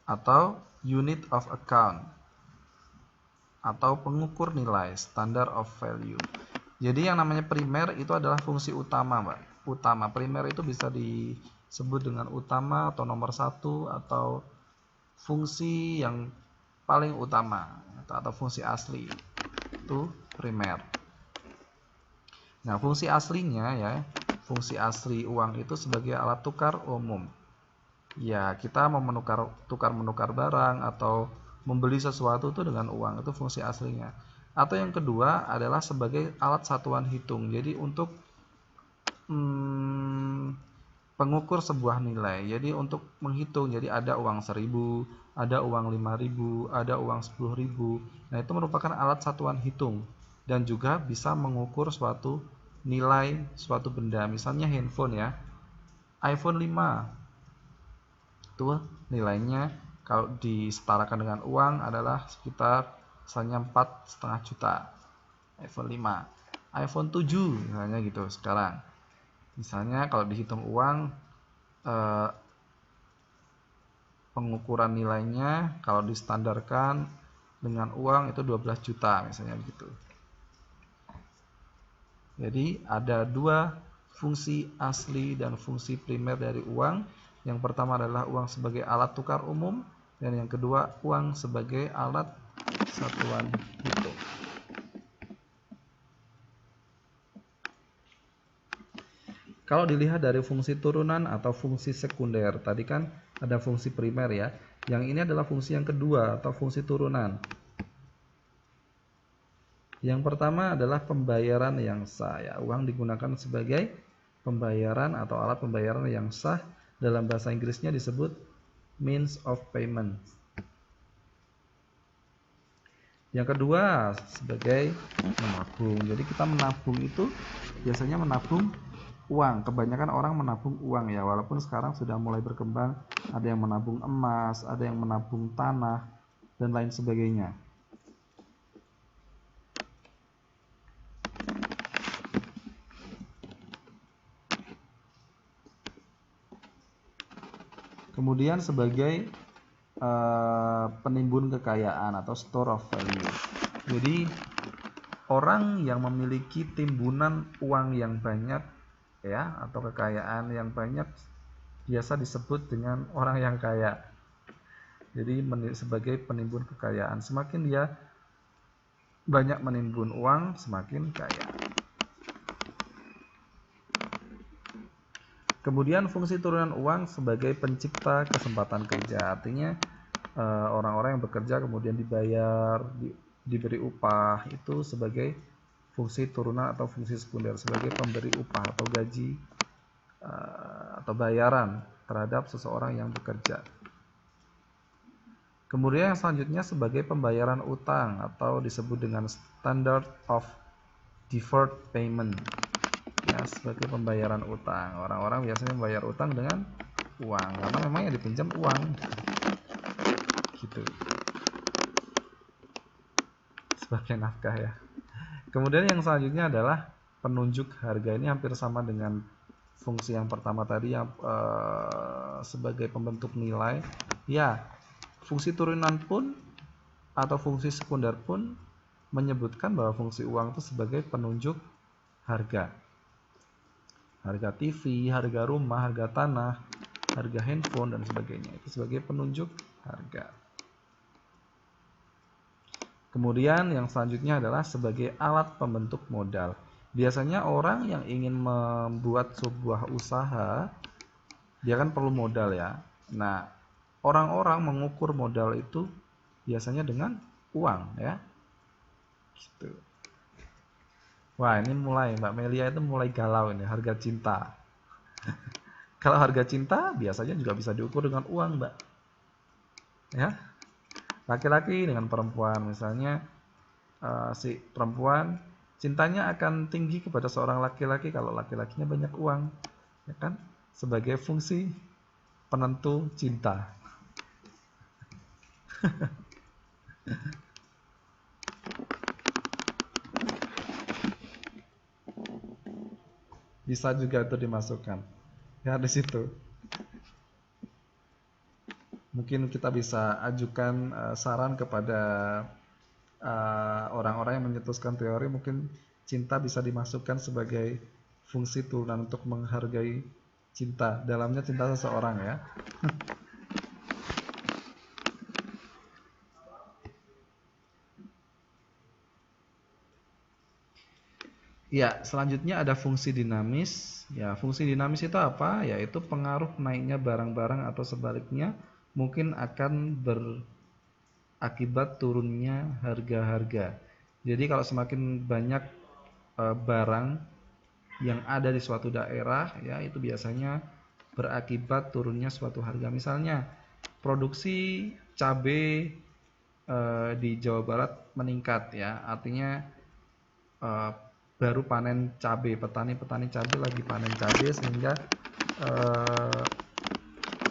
atau unit of account atau pengukur nilai, standard of value. Jadi yang namanya primer itu adalah fungsi utama, Mbak. Utama, primer itu bisa disebut dengan utama atau nomor 1 atau fungsi yang paling utama atau fungsi asli. Itu primer. Nah, fungsi aslinya ya, fungsi asli uang itu sebagai alat tukar umum. Ya, kita mau menukar barang atau membeli sesuatu itu dengan uang, itu fungsi aslinya. Atau yang kedua adalah sebagai alat satuan hitung. Jadi untuk pengukur sebuah nilai. Jadi untuk menghitung, jadi ada uang 1000, ada uang 5000, ada uang 10.000. Nah, itu merupakan alat satuan hitung dan juga bisa mengukur suatu nilai suatu benda. Misalnya handphone ya, iPhone 5 itu nilainya kalau disetarakan dengan uang adalah sekitar misalnya 4,5 juta iPhone 5. iPhone 7 misalnya gitu sekarang. Misalnya kalau dihitung uang, pengukuran nilainya kalau distandarkan dengan uang itu 12 juta misalnya begitu. Jadi ada dua fungsi asli dan fungsi primer dari uang. Yang pertama adalah uang sebagai alat tukar umum, dan yang kedua uang sebagai alat satuan hitung. Kalau dilihat dari fungsi turunan atau fungsi sekunder, tadi kan ada fungsi primer ya. Yang ini adalah fungsi yang kedua atau fungsi turunan. Yang pertama adalah pembayaran yang sah ya. Uang digunakan sebagai pembayaran atau alat pembayaran yang sah. Dalam bahasa Inggrisnya disebut means of payment. Yang kedua sebagai menabung. Jadi kita menabung itu biasanya menabung uang. Kebanyakan orang menabung uang ya. Walaupun sekarang sudah mulai berkembang, ada yang menabung emas, ada yang menabung tanah dan lain sebagainya. Kemudian sebagai penimbun kekayaan atau store of value. Jadi orang yang memiliki timbunan uang yang banyak ya atau kekayaan yang banyak biasa disebut dengan orang yang kaya. Jadi sebagai penimbun kekayaan, semakin dia banyak menimbun uang semakin kaya. Kemudian fungsi turunan uang sebagai pencipta kesempatan kerja, artinya orang-orang yang bekerja kemudian dibayar, diberi upah, itu sebagai fungsi turunan atau fungsi sekunder, sebagai pemberi upah atau gaji atau bayaran terhadap seseorang yang bekerja. Kemudian yang selanjutnya sebagai pembayaran utang atau disebut dengan standard of deferred payment. Ya, sebagai pembayaran utang. Orang-orang biasanya membayar utang dengan uang karena memang yang dipinjam uang. Gitu. Sebagai nafkah ya. Kemudian yang selanjutnya adalah penunjuk harga. Ini hampir sama dengan fungsi yang pertama tadi yang sebagai pembentuk nilai. Ya, fungsi turunan pun atau fungsi sekunder pun menyebutkan bahwa fungsi uang itu sebagai penunjuk harga. Harga TV, harga rumah, harga tanah, harga handphone, dan sebagainya. Itu sebagai penunjuk harga. Kemudian yang selanjutnya adalah sebagai alat pembentuk modal. Biasanya orang yang ingin membuat sebuah usaha, dia kan perlu modal ya. Nah, orang-orang mengukur modal itu biasanya dengan uang ya. Gitu. Wah, ini mulai Mbak Melia itu mulai galau ini, harga cinta. Kalau harga cinta biasanya juga bisa diukur dengan uang, Mbak. Ya. Laki-laki dengan perempuan, misalnya si perempuan cintanya akan tinggi kepada seorang laki-laki kalau laki-lakinya banyak uang, ya kan? Sebagai fungsi penentu cinta. Bisa juga itu dimasukkan ya di situ. Mungkin kita bisa ajukan saran kepada orang-orang yang menyetuskan teori, mungkin cinta bisa dimasukkan sebagai fungsi turunan untuk menghargai cinta, dalamnya cinta seseorang ya. Ya, selanjutnya ada fungsi dinamis. Ya, fungsi dinamis itu apa? Yaitu pengaruh naiknya barang-barang atau sebaliknya mungkin akan berakibat turunnya harga-harga. Jadi kalau semakin banyak barang yang ada di suatu daerah, ya itu biasanya berakibat turunnya suatu harga. Misalnya produksi cabai di Jawa Barat meningkat, ya, artinya baru panen cabai, petani-petani cabai lagi panen cabai sehingga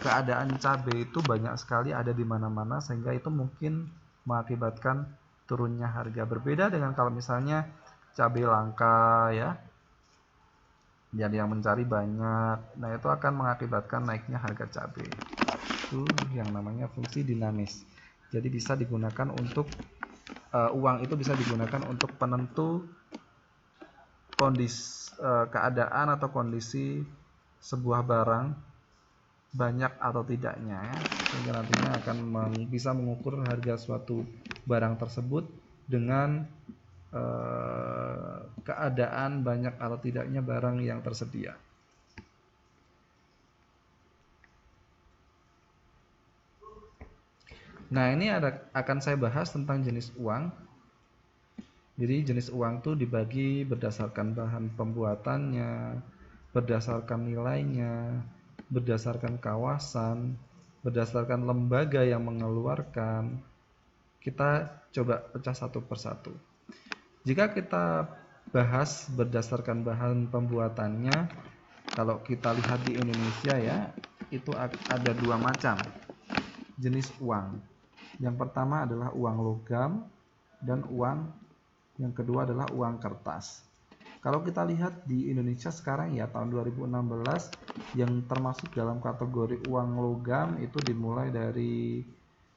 keadaan cabai itu banyak sekali ada di mana-mana sehingga itu mungkin mengakibatkan turunnya harga. Berbeda dengan kalau misalnya cabai langka ya, dan yang mencari banyak. Nah, itu akan mengakibatkan naiknya harga cabai. Itu yang namanya fungsi dinamis. Jadi bisa digunakan untuk uang itu bisa digunakan untuk penentu kondisi keadaan atau kondisi sebuah barang banyak atau tidaknya ya. Sehingga nantinya akan bisa mengukur harga suatu barang tersebut dengan keadaan banyak atau tidaknya barang yang tersedia. Nah, ini akan saya bahas tentang jenis uang. Jadi jenis uang itu dibagi berdasarkan bahan pembuatannya, berdasarkan nilainya, berdasarkan kawasan, berdasarkan lembaga yang mengeluarkan. Kita coba pecah satu persatu. Jika kita bahas berdasarkan bahan pembuatannya, kalau kita lihat di Indonesia ya, itu ada dua macam jenis uang. Yang pertama adalah uang logam dan yang kedua adalah uang kertas. Kalau kita lihat di Indonesia sekarang ya, tahun 2016 yang termasuk dalam kategori uang logam itu dimulai dari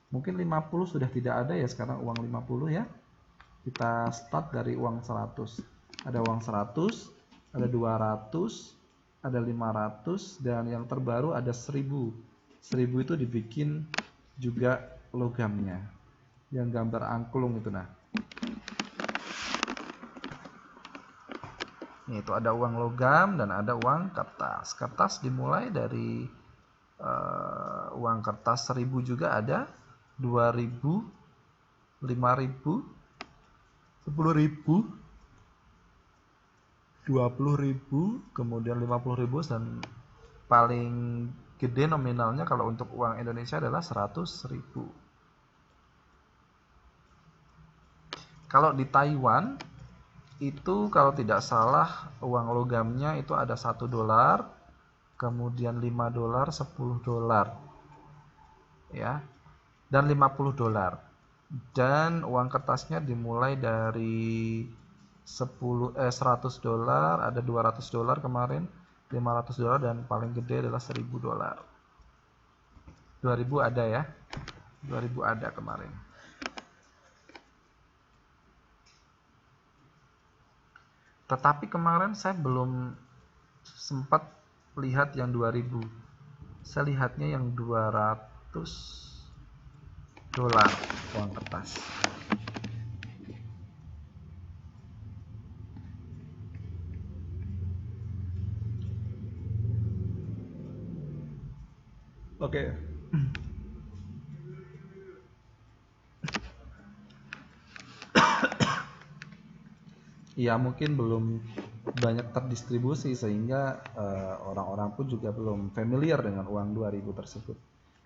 mungkin 50 sudah tidak ada ya sekarang uang 50 ya. Kita start dari uang 100. Ada uang 100, ada 200, ada 500 dan yang terbaru ada 1000. 1000 itu dibikin juga logamnya. Yang gambar angklung itu nah. Itu ada uang logam dan ada uang kertas. Kertas dimulai dari uang kertas 1000 juga ada, 2000, 5000, 10.000, 20.000, kemudian 50.000 dan paling gede nominalnya kalau untuk uang Indonesia adalah 100.000. Kalau di Taiwan itu kalau tidak salah uang logamnya itu ada $1, kemudian $5, $10 ya, dan $50. Dan uang kertasnya dimulai dari $100, ada $200 kemarin, $500 dan paling gede adalah $1.000. 2000 ada ya, 2000 ada kemarin. Tetapi kemarin saya belum sempat lihat yang 2000. Saya lihatnya yang $200 uang kertas. Oke. Ya mungkin belum banyak terdistribusi sehingga orang-orang pun juga belum familiar dengan uang 2000 tersebut.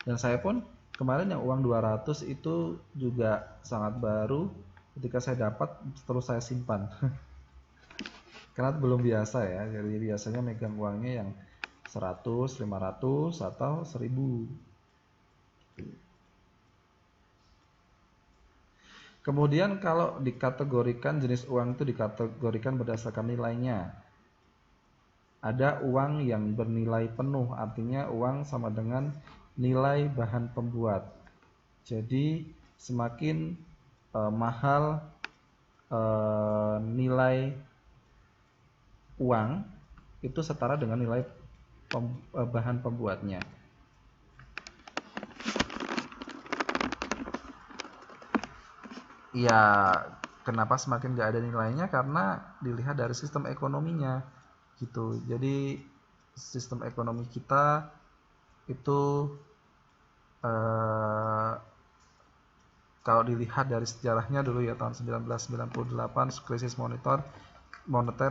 Dan saya pun kemarin yang uang 200 itu juga sangat baru, ketika saya dapat terus saya simpan. Karena belum biasa ya, jadi biasanya megang uangnya yang 100, 500 atau 1000. Kemudian kalau dikategorikan jenis uang itu dikategorikan berdasarkan nilainya. Ada uang yang bernilai penuh, artinya uang sama dengan nilai bahan pembuat. Jadi semakin mahal nilai uang itu setara dengan nilai bahan pembuatnya. Ya, kenapa semakin nggak ada nilainya? Karena dilihat dari sistem ekonominya, gitu. Jadi sistem ekonomi kita itu kalau dilihat dari sejarahnya dulu ya, tahun 1998 krisis moneter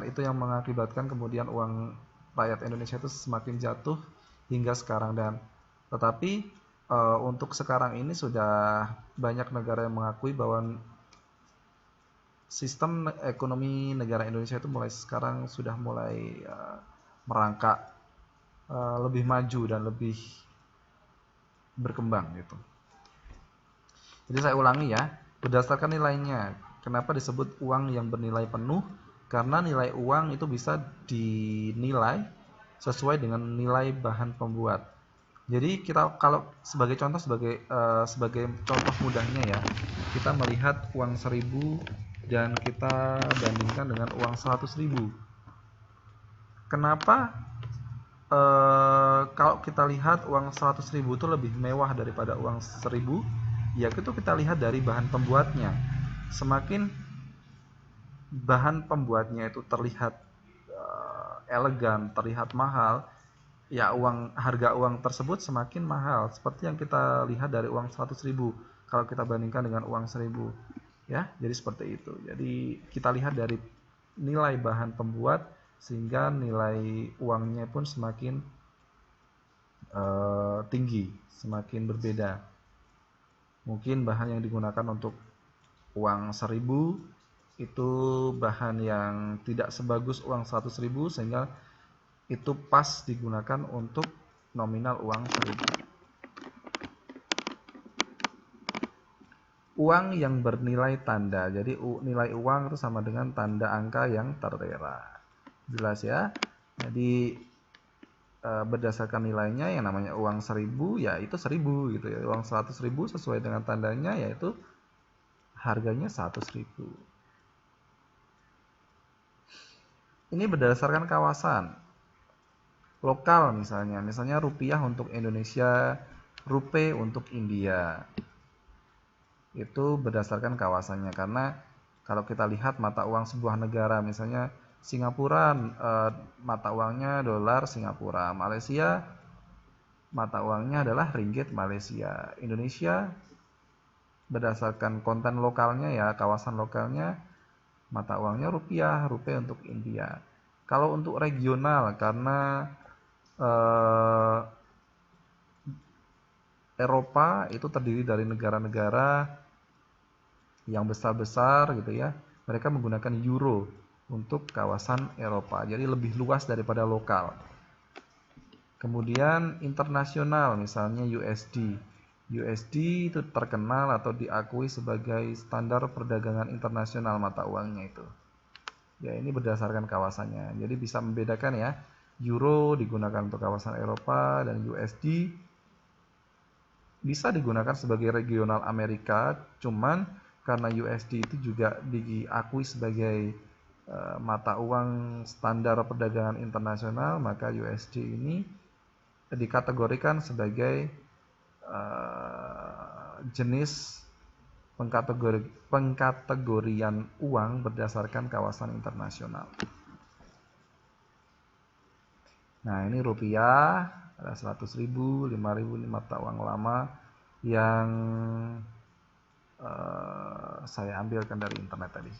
itu yang mengakibatkan kemudian uang rakyat Indonesia itu semakin jatuh hingga sekarang. Dan tetapi untuk sekarang ini sudah banyak negara yang mengakui bahwa sistem ekonomi negara Indonesia itu sudah mulai merangkak lebih maju dan lebih berkembang gitu. Jadi saya ulangi ya, berdasarkan nilainya. Kenapa disebut uang yang bernilai penuh? karena nilai uang itu bisa dinilai sesuai dengan nilai bahan pembuat. Jadi kita kalau sebagai contoh, sebagai contoh mudahnya ya, kita melihat uang 1000 dan kita bandingkan dengan uang 100.000. Kenapa kalau kita lihat uang 100.000 itu lebih mewah daripada uang 1000? Ya itu kita lihat dari bahan pembuatnya. Semakin bahan pembuatnya itu terlihat elegan, terlihat mahal, ya harga uang tersebut semakin mahal, seperti yang kita lihat dari uang 100.000 kalau kita bandingkan dengan uang 1000 ya. Jadi seperti itu. Jadi kita lihat dari nilai bahan pembuat sehingga nilai uangnya pun semakin tinggi, semakin berbeda. Mungkin bahan yang digunakan untuk uang 1000 itu bahan yang tidak sebagus uang 100.000 sehingga itu pas digunakan untuk nominal uang 1000. Uang yang bernilai tanda. Jadi nilai uang itu sama dengan tanda angka yang tertera. Jelas ya? Jadi berdasarkan nilainya yang namanya uang 1000 ya itu 1000 gitu ya. Uang 100.000 sesuai dengan tandanya yaitu harganya 100.000. Ini berdasarkan kawasan. Lokal misalnya rupiah untuk Indonesia, rupiah untuk India. Itu berdasarkan kawasannya, karena kalau kita lihat mata uang sebuah negara, misalnya Singapura mata uangnya dolar Singapura, Malaysia mata uangnya adalah ringgit Malaysia, Indonesia berdasarkan konten lokalnya ya, kawasan lokalnya mata uangnya rupiah untuk India. Kalau untuk regional, karena Eropa itu terdiri dari negara-negara yang besar-besar gitu ya, mereka menggunakan euro untuk kawasan Eropa, jadi lebih luas daripada lokal. Kemudian internasional, misalnya USD. USD itu terkenal atau diakui sebagai standar perdagangan internasional mata uangnya itu. Ya, ini berdasarkan kawasannya. Jadi bisa membedakan ya. Euro digunakan untuk kawasan Eropa dan USD bisa digunakan sebagai regional Amerika, cuman karena USD itu juga diakui sebagai mata uang standar perdagangan internasional, maka USD ini dikategorikan sebagai jenis pengkategorian uang berdasarkan kawasan internasional. Nah, ini rupiah, ada 100.000, 5.000 ini mata uang lama yang saya ambilkan dari internet tadi.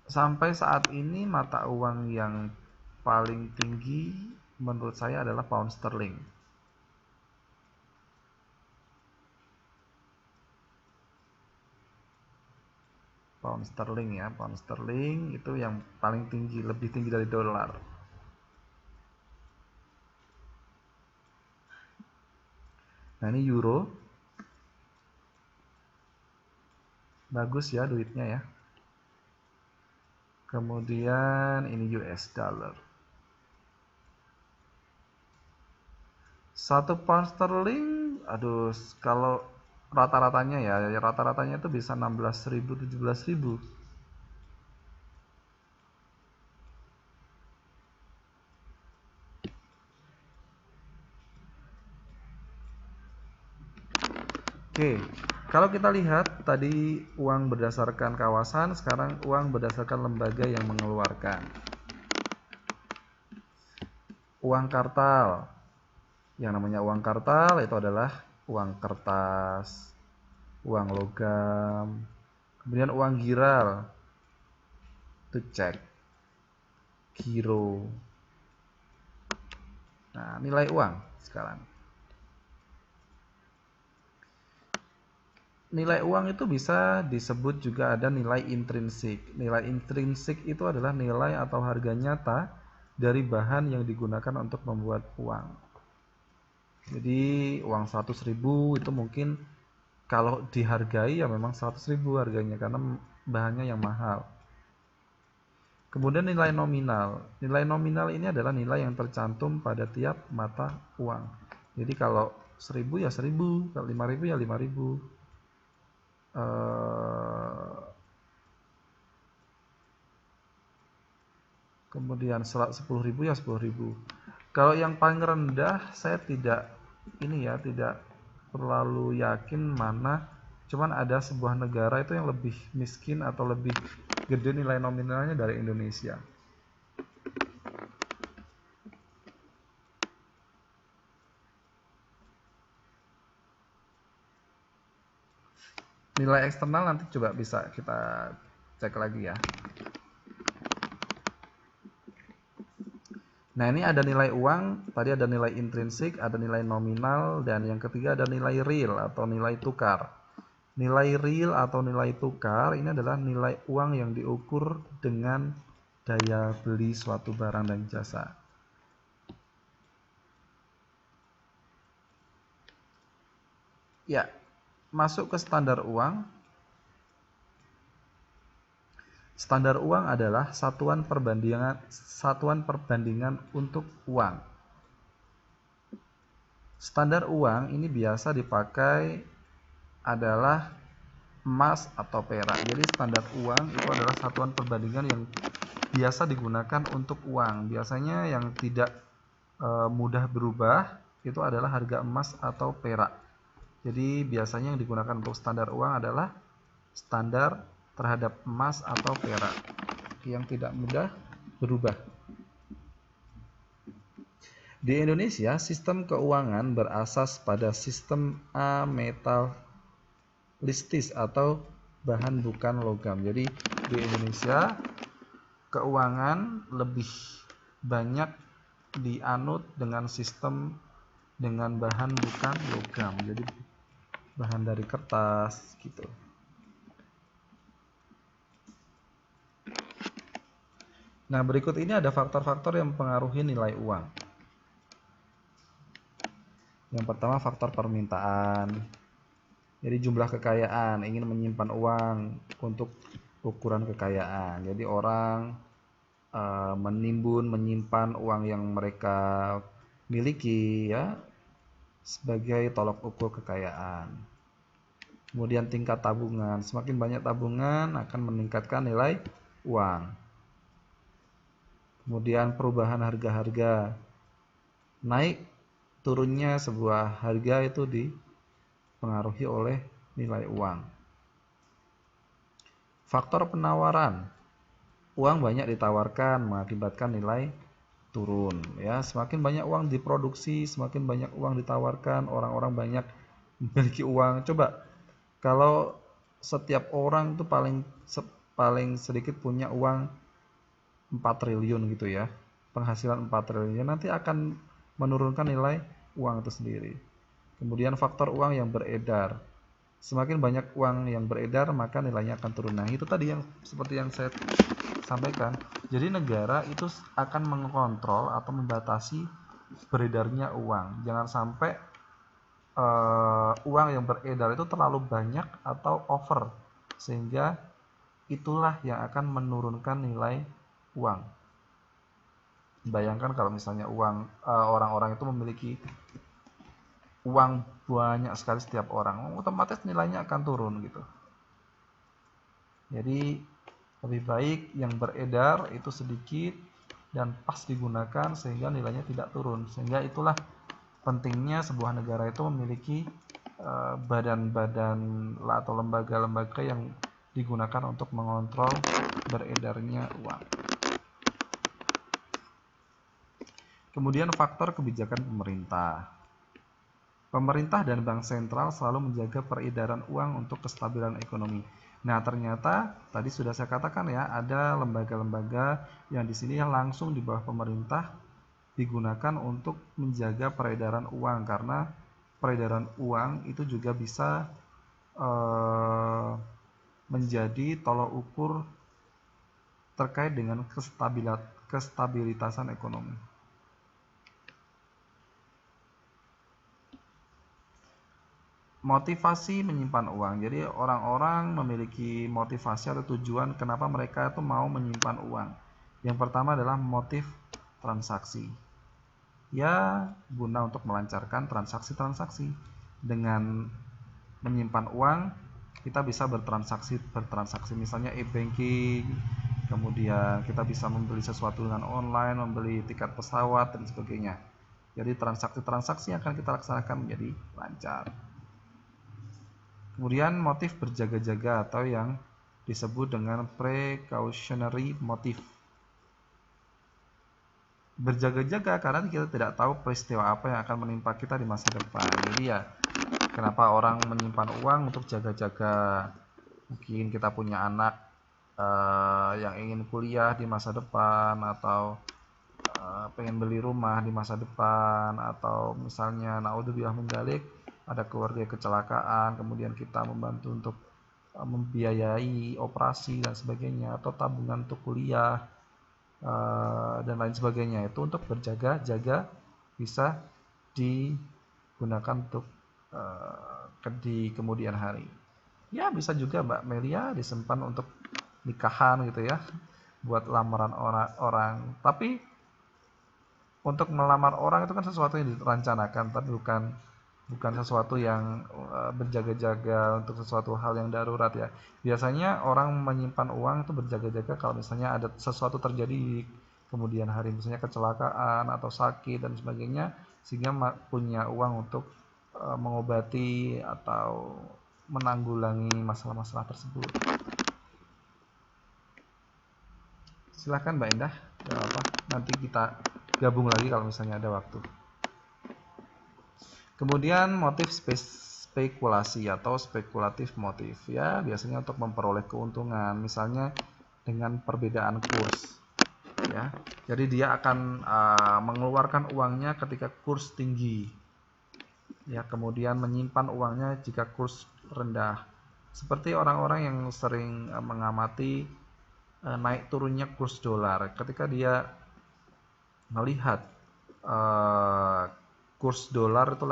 Sampai saat ini mata uang yang paling tinggi menurut saya adalah pound sterling. Pound sterling ya, pound sterling itu yang paling tinggi, lebih tinggi dari dolar. Nah, ini euro. Bagus ya duitnya ya. Kemudian ini US dollar. 1 pound sterling, aduh, kalau rata-ratanya ya, rata-ratanya itu bisa 16.000, 17.000. Oke, kalau kita lihat tadi uang berdasarkan kawasan, sekarang uang berdasarkan lembaga yang mengeluarkan. Uang kartal. Yang namanya uang kartal itu adalah uang kertas, uang logam, kemudian uang giral, itu cek, giro. Nah, nilai uang sekarang. Nilai uang itu bisa disebut juga ada nilai intrinsik. Nilai intrinsik itu adalah nilai atau harga nyata dari bahan yang digunakan untuk membuat uang. Jadi uang 100.000 itu mungkin kalau dihargai ya memang 100.000 harganya karena bahannya yang mahal. Kemudian nilai nominal. Nilai nominal ini adalah nilai yang tercantum pada tiap mata uang. Jadi kalau 1000 ya 1000, kalau 5000 ya 5000. Kemudian 10.000 ya 10.000. Kalau yang paling rendah saya tidak terlalu yakin mana, cuman ada sebuah negara itu yang lebih miskin atau lebih gede nilai nominalnya dari Indonesia. Nilai eksternal nanti coba bisa kita cek lagi ya. Nah, ini ada nilai uang, tadi ada nilai intrinsik, ada nilai nominal, dan yang ketiga ada nilai real atau nilai tukar. Nilai real atau nilai tukar ini adalah nilai uang yang diukur dengan daya beli suatu barang dan jasa. Ya, masuk ke standar uang. Standar uang adalah satuan perbandingan untuk uang. Standar uang ini biasa dipakai adalah emas atau perak. Jadi standar uang itu adalah satuan perbandingan yang biasa digunakan untuk uang. Biasanya yang tidak mudah berubah itu adalah harga emas atau perak. Jadi biasanya yang digunakan untuk standar uang adalah standar terhadap emas atau perak yang tidak mudah berubah. Di Indonesia, sistem keuangan berasas pada sistem ametalistis atau bahan bukan logam. Jadi di Indonesia keuangan lebih banyak dianut dengan sistem dengan bahan bukan logam. Jadi bahan dari kertas gitu. Nah, berikut ini ada faktor-faktor yang mempengaruhi nilai uang. Yang pertama, faktor permintaan. Jadi jumlah kekayaan, ingin menyimpan uang untuk ukuran kekayaan. Jadi orang menyimpan uang yang mereka miliki ya sebagai tolok ukur kekayaan. Kemudian tingkat tabungan, semakin banyak tabungan akan meningkatkan nilai uang. Kemudian perubahan harga-harga, naik turunnya sebuah harga itu dipengaruhi oleh nilai uang. Faktor penawaran, uang banyak ditawarkan mengakibatkan nilai turun ya. Semakin banyak uang diproduksi, semakin banyak uang ditawarkan, orang-orang banyak memiliki uang. Coba kalau setiap orang itu paling sedikit punya uang 4 triliun gitu ya, penghasilan 4 triliun, nanti akan menurunkan nilai uang itu sendiri. Kemudian faktor uang yang beredar, semakin banyak uang yang beredar maka nilainya akan turun. Nah, itu tadi yang seperti yang saya sampaikan. Jadi negara itu akan mengontrol atau membatasi beredarnya uang. Jangan sampai uang yang beredar itu terlalu banyak atau over, sehingga itulah yang akan menurunkan nilai uang. Bayangkan kalau misalnya orang-orang itu memiliki uang banyak sekali setiap orang, otomatis nilainya akan turun gitu. Jadi lebih baik yang beredar itu sedikit dan pas digunakan sehingga nilainya tidak turun. Sehingga itulah pentingnya sebuah negara itu memiliki badan-badan atau lembaga-lembaga yang digunakan untuk mengontrol beredarnya uang. Kemudian faktor kebijakan pemerintah. Pemerintah dan bank sentral selalu menjaga peredaran uang untuk kestabilan ekonomi. Nah, ternyata tadi sudah saya katakan ya, ada lembaga-lembaga yang di sini yang langsung di bawah pemerintah digunakan untuk menjaga peredaran uang, karena peredaran uang itu juga bisa menjadi tolok ukur terkait dengan kestabilitasan ekonomi. Motivasi menyimpan uang. Jadi orang-orang memiliki motivasi atau tujuan kenapa mereka itu mau menyimpan uang. Yang pertama adalah motif transaksi. Ya, guna untuk melancarkan transaksi-transaksi. Dengan menyimpan uang, kita bisa bertransaksi misalnya e-banking, kemudian kita bisa membeli sesuatu dengan online, membeli tiket pesawat dan sebagainya. Jadi transaksi-transaksi yang akan kita laksanakan menjadi lancar. Kemudian motif berjaga-jaga atau yang disebut dengan precautionary motive. Berjaga-jaga karena kita tidak tahu peristiwa apa yang akan menimpa kita di masa depan. Jadi ya, kenapa orang menyimpan uang untuk jaga-jaga? Mungkin kita punya anak yang ingin kuliah di masa depan, atau pengen beli rumah di masa depan, atau misalnya naudzubillah menggalik ada keluarga kecelakaan, kemudian kita membantu untuk membiayai operasi dan sebagainya, atau tabungan untuk kuliah dan lain sebagainya. Itu untuk berjaga-jaga bisa digunakan untuk di kemudian hari. Ya, bisa juga Mbak Melia disimpan untuk nikahan gitu ya, buat lamaran orang. Tapi untuk melamar orang itu kan sesuatu yang direncanakan, tapi bukan sesuatu yang berjaga-jaga untuk sesuatu hal yang darurat ya. Biasanya orang menyimpan uang itu berjaga-jaga kalau misalnya ada sesuatu terjadi di kemudian hari, misalnya kecelakaan atau sakit dan sebagainya, sehingga punya uang untuk mengobati atau menanggulangi masalah-masalah tersebut. Silahkan Mbak Indah, gak apa, nanti kita gabung lagi kalau misalnya ada waktu. Kemudian motif spekulasi atau spekulatif motif, ya biasanya untuk memperoleh keuntungan, misalnya dengan perbedaan kurs, ya. Jadi dia akan mengeluarkan uangnya ketika kurs tinggi, ya, kemudian menyimpan uangnya jika kurs rendah. Seperti orang-orang yang sering mengamati naik turunnya kurs dolar, ketika dia melihat kurs dolar itu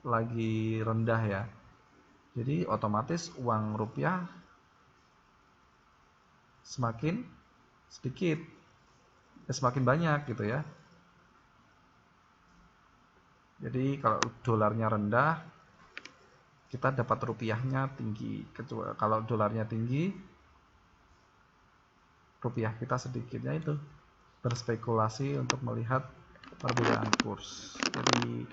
lagi rendah ya, jadi otomatis uang rupiah semakin sedikit, semakin banyak gitu ya. Jadi kalau dolarnya rendah, kita dapat rupiahnya tinggi. Kalau dolarnya tinggi, rupiah kita sedikitnya. Itu berspekulasi untuk melihat perbedaan kurs. Jadi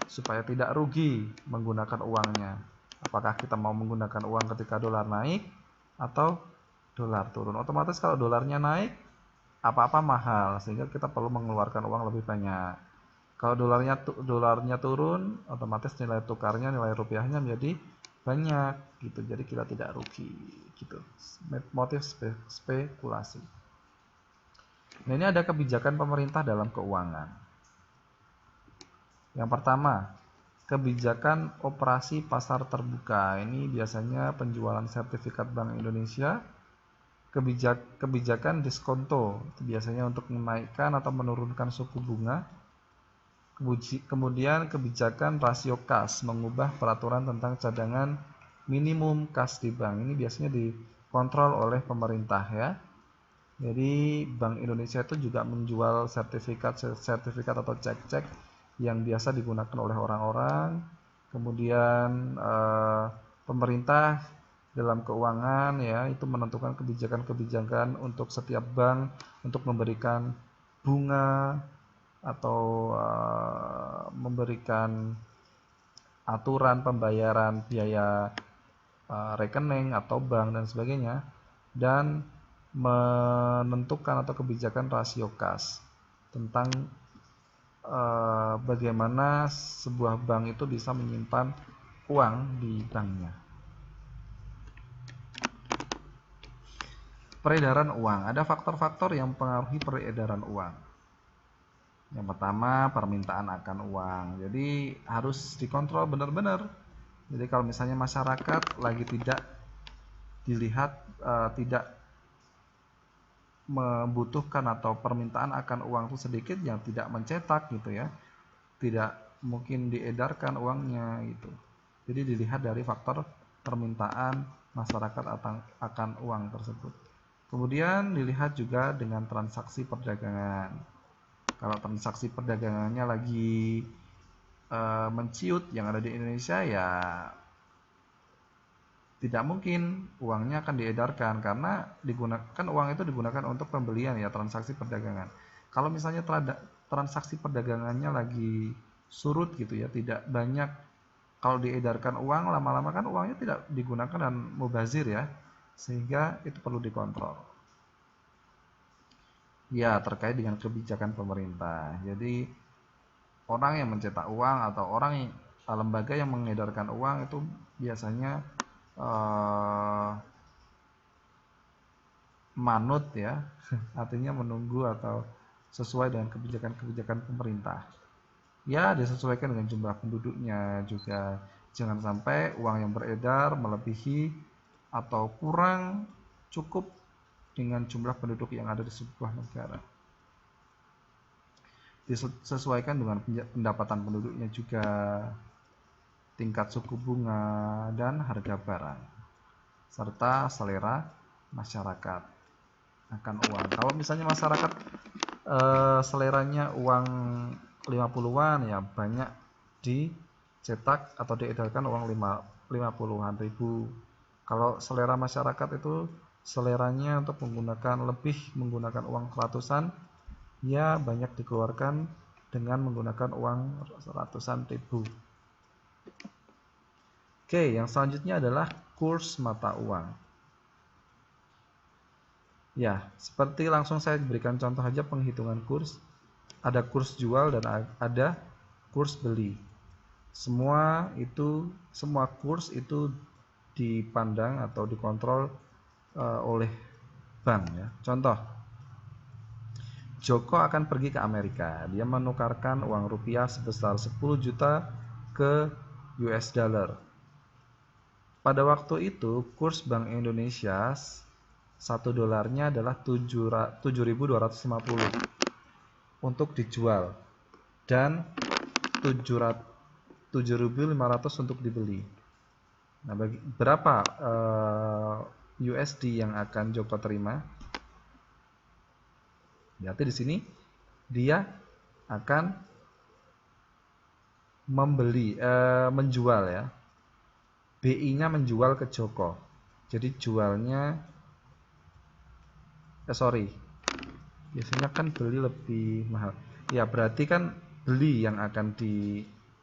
supaya tidak rugi menggunakan uangnya. Apakah kita mau menggunakan uang ketika dolar naik atau dolar turun? Otomatis kalau dolarnya naik, apa-apa mahal, sehingga kita perlu mengeluarkan uang lebih banyak. Kalau dolarnya turun, otomatis nilai tukarnya, nilai rupiahnya menjadi banyak gitu. Jadi kita tidak rugi gitu. Motif spekulasi. Nah, ini ada kebijakan pemerintah dalam keuangan. Yang pertama, kebijakan operasi pasar terbuka. Ini biasanya penjualan sertifikat Bank Indonesia. Kebijakan diskonto, biasanya untuk menaikkan atau menurunkan suku bunga. Kemudian kebijakan rasio kas, mengubah peraturan tentang cadangan minimum kas di bank. Ini biasanya dikontrol oleh pemerintah ya. Jadi Bank Indonesia itu juga menjual sertifikat atau cek-cek yang biasa digunakan oleh orang-orang. Kemudian pemerintah dalam keuangan ya itu menentukan kebijakan-kebijakan untuk setiap bank untuk memberikan bunga atau memberikan aturan pembayaran biaya rekening atau bank dan sebagainya, dan menentukan atau kebijakan rasio kas tentang bagaimana sebuah bank itu bisa menyimpan uang di banknya. Peredaran uang, ada faktor-faktor yang mempengaruhi peredaran uang. Yang pertama, permintaan akan uang. Jadi harus dikontrol benar-benar. Jadi kalau misalnya masyarakat lagi tidak dilihat tidak membutuhkan atau permintaan akan uang itu sedikit, yang tidak mencetak gitu ya, tidak mungkin diedarkan uangnya gitu. Jadi dilihat dari faktor permintaan masyarakat akan uang tersebut. Kemudian dilihat juga dengan transaksi perdagangan. Kalau transaksi perdagangannya lagi menciut yang ada di Indonesia, ya tidak mungkin uangnya akan diedarkan karena uang itu digunakan untuk pembelian ya, transaksi perdagangan. Kalau misalnya transaksi perdagangannya lagi surut gitu ya, tidak banyak, kalau diedarkan uang lama-lama kan uangnya tidak digunakan dan mubazir ya, sehingga itu perlu dikontrol. Ya, terkait dengan kebijakan pemerintah. Jadi orang yang mencetak uang atau lembaga yang mengedarkan uang itu biasanya manut ya, artinya menunggu atau sesuai dengan kebijakan-kebijakan pemerintah. Ya, disesuaikan dengan jumlah penduduknya juga. Jangan sampai uang yang beredar melebihi atau kurang cukup dengan jumlah penduduk yang ada di sebuah negara. Disesuaikan dengan pendapatan penduduknya juga, tingkat suku bunga dan harga barang, serta selera masyarakat akan uang. Kalau misalnya masyarakat seleranya uang 50-an, ya banyak dicetak atau diedarkan uang 50-an ribu. Kalau selera masyarakat itu seleranya untuk menggunakan uang ratusan, ya banyak dikeluarkan dengan menggunakan uang ratusan ribu. Oke, yang selanjutnya adalah kurs mata uang. Ya, seperti langsung saya berikan contoh aja penghitungan kurs. Ada kurs jual dan ada kurs beli. Semua kurs itu dipandang atau dikontrol oleh bank ya. Contoh, Joko akan pergi ke Amerika. Dia menukarkan uang rupiah sebesar 10 juta ke US dollar. Pada waktu itu, kurs Bank Indonesia 1 dolarnya adalah 7.250 untuk dijual dan 7.500 untuk dibeli. Nah, berapa USD yang akan Joko terima? Berarti di sini dia akan menjual ya. BI-nya menjual ke Joko. Jadi jualnya biasanya kan beli lebih mahal. Ya, berarti kan beli yang akan dialami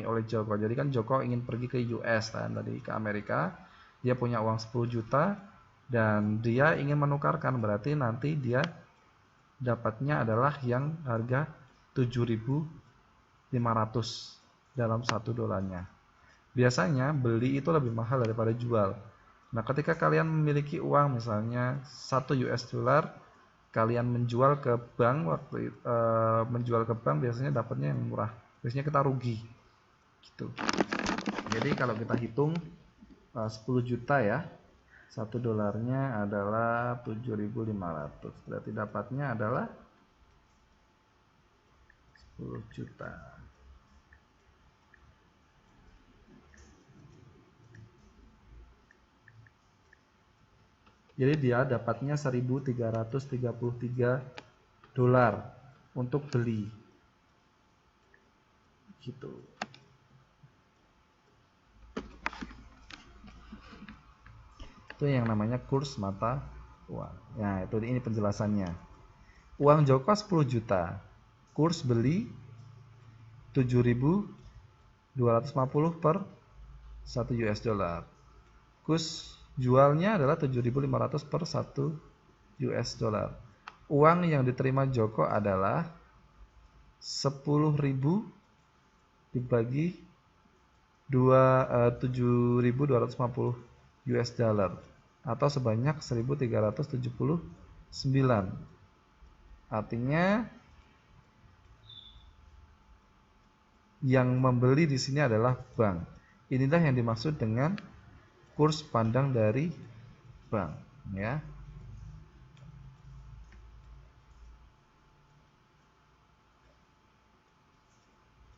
oleh Joko. Jadi kan Joko ingin pergi ke US kan, tadi ke Amerika. Dia punya uang 10 juta dan dia ingin menukarkan, berarti nanti dia dapatnya adalah yang harga 7.500 dalam 1 dolarnya. Biasanya beli itu lebih mahal daripada jual. Nah, ketika kalian memiliki uang misalnya 1 US dollar, kalian menjual ke bank, biasanya dapatnya yang murah. Biasanya kita rugi. Gitu. Jadi kalau kita hitung 10 juta ya, 1 dolarnya adalah 7.500. Berarti dapatnya adalah 10 juta. Jadi dia dapatnya 1.333 dolar untuk beli. Gitu. Itu yang namanya kurs mata uang. Nah, ini penjelasannya. Uang Joko 10 juta. Kurs beli 7.250 per 1 US dollar. Kurs jualnya adalah 7.500 per 1 US dollar. Uang yang diterima Joko adalah 10.000 dibagi 7.250 US dollar atau sebanyak 1.379. Artinya yang membeli di sini adalah bank. Inilah yang dimaksud dengan kurs pandang dari bank, ya.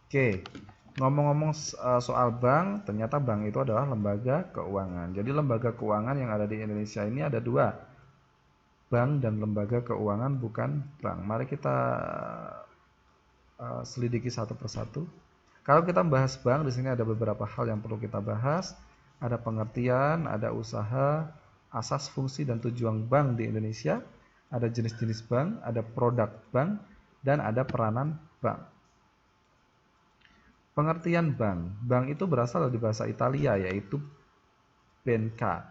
Oke, Ngomong-ngomong soal bank, ternyata bank itu adalah lembaga keuangan. Jadi lembaga keuangan yang ada di Indonesia ini ada dua, bank dan lembaga keuangan bukan bank. Mari kita selidiki satu persatu. Kalau kita membahas bank, di sini ada beberapa hal yang perlu kita bahas. Ada pengertian, ada usaha, asas, fungsi, dan tujuan bank di Indonesia. Ada jenis-jenis bank, ada produk bank, dan ada peranan bank. Pengertian bank. Bank itu berasal dari bahasa Italia, yaitu banca.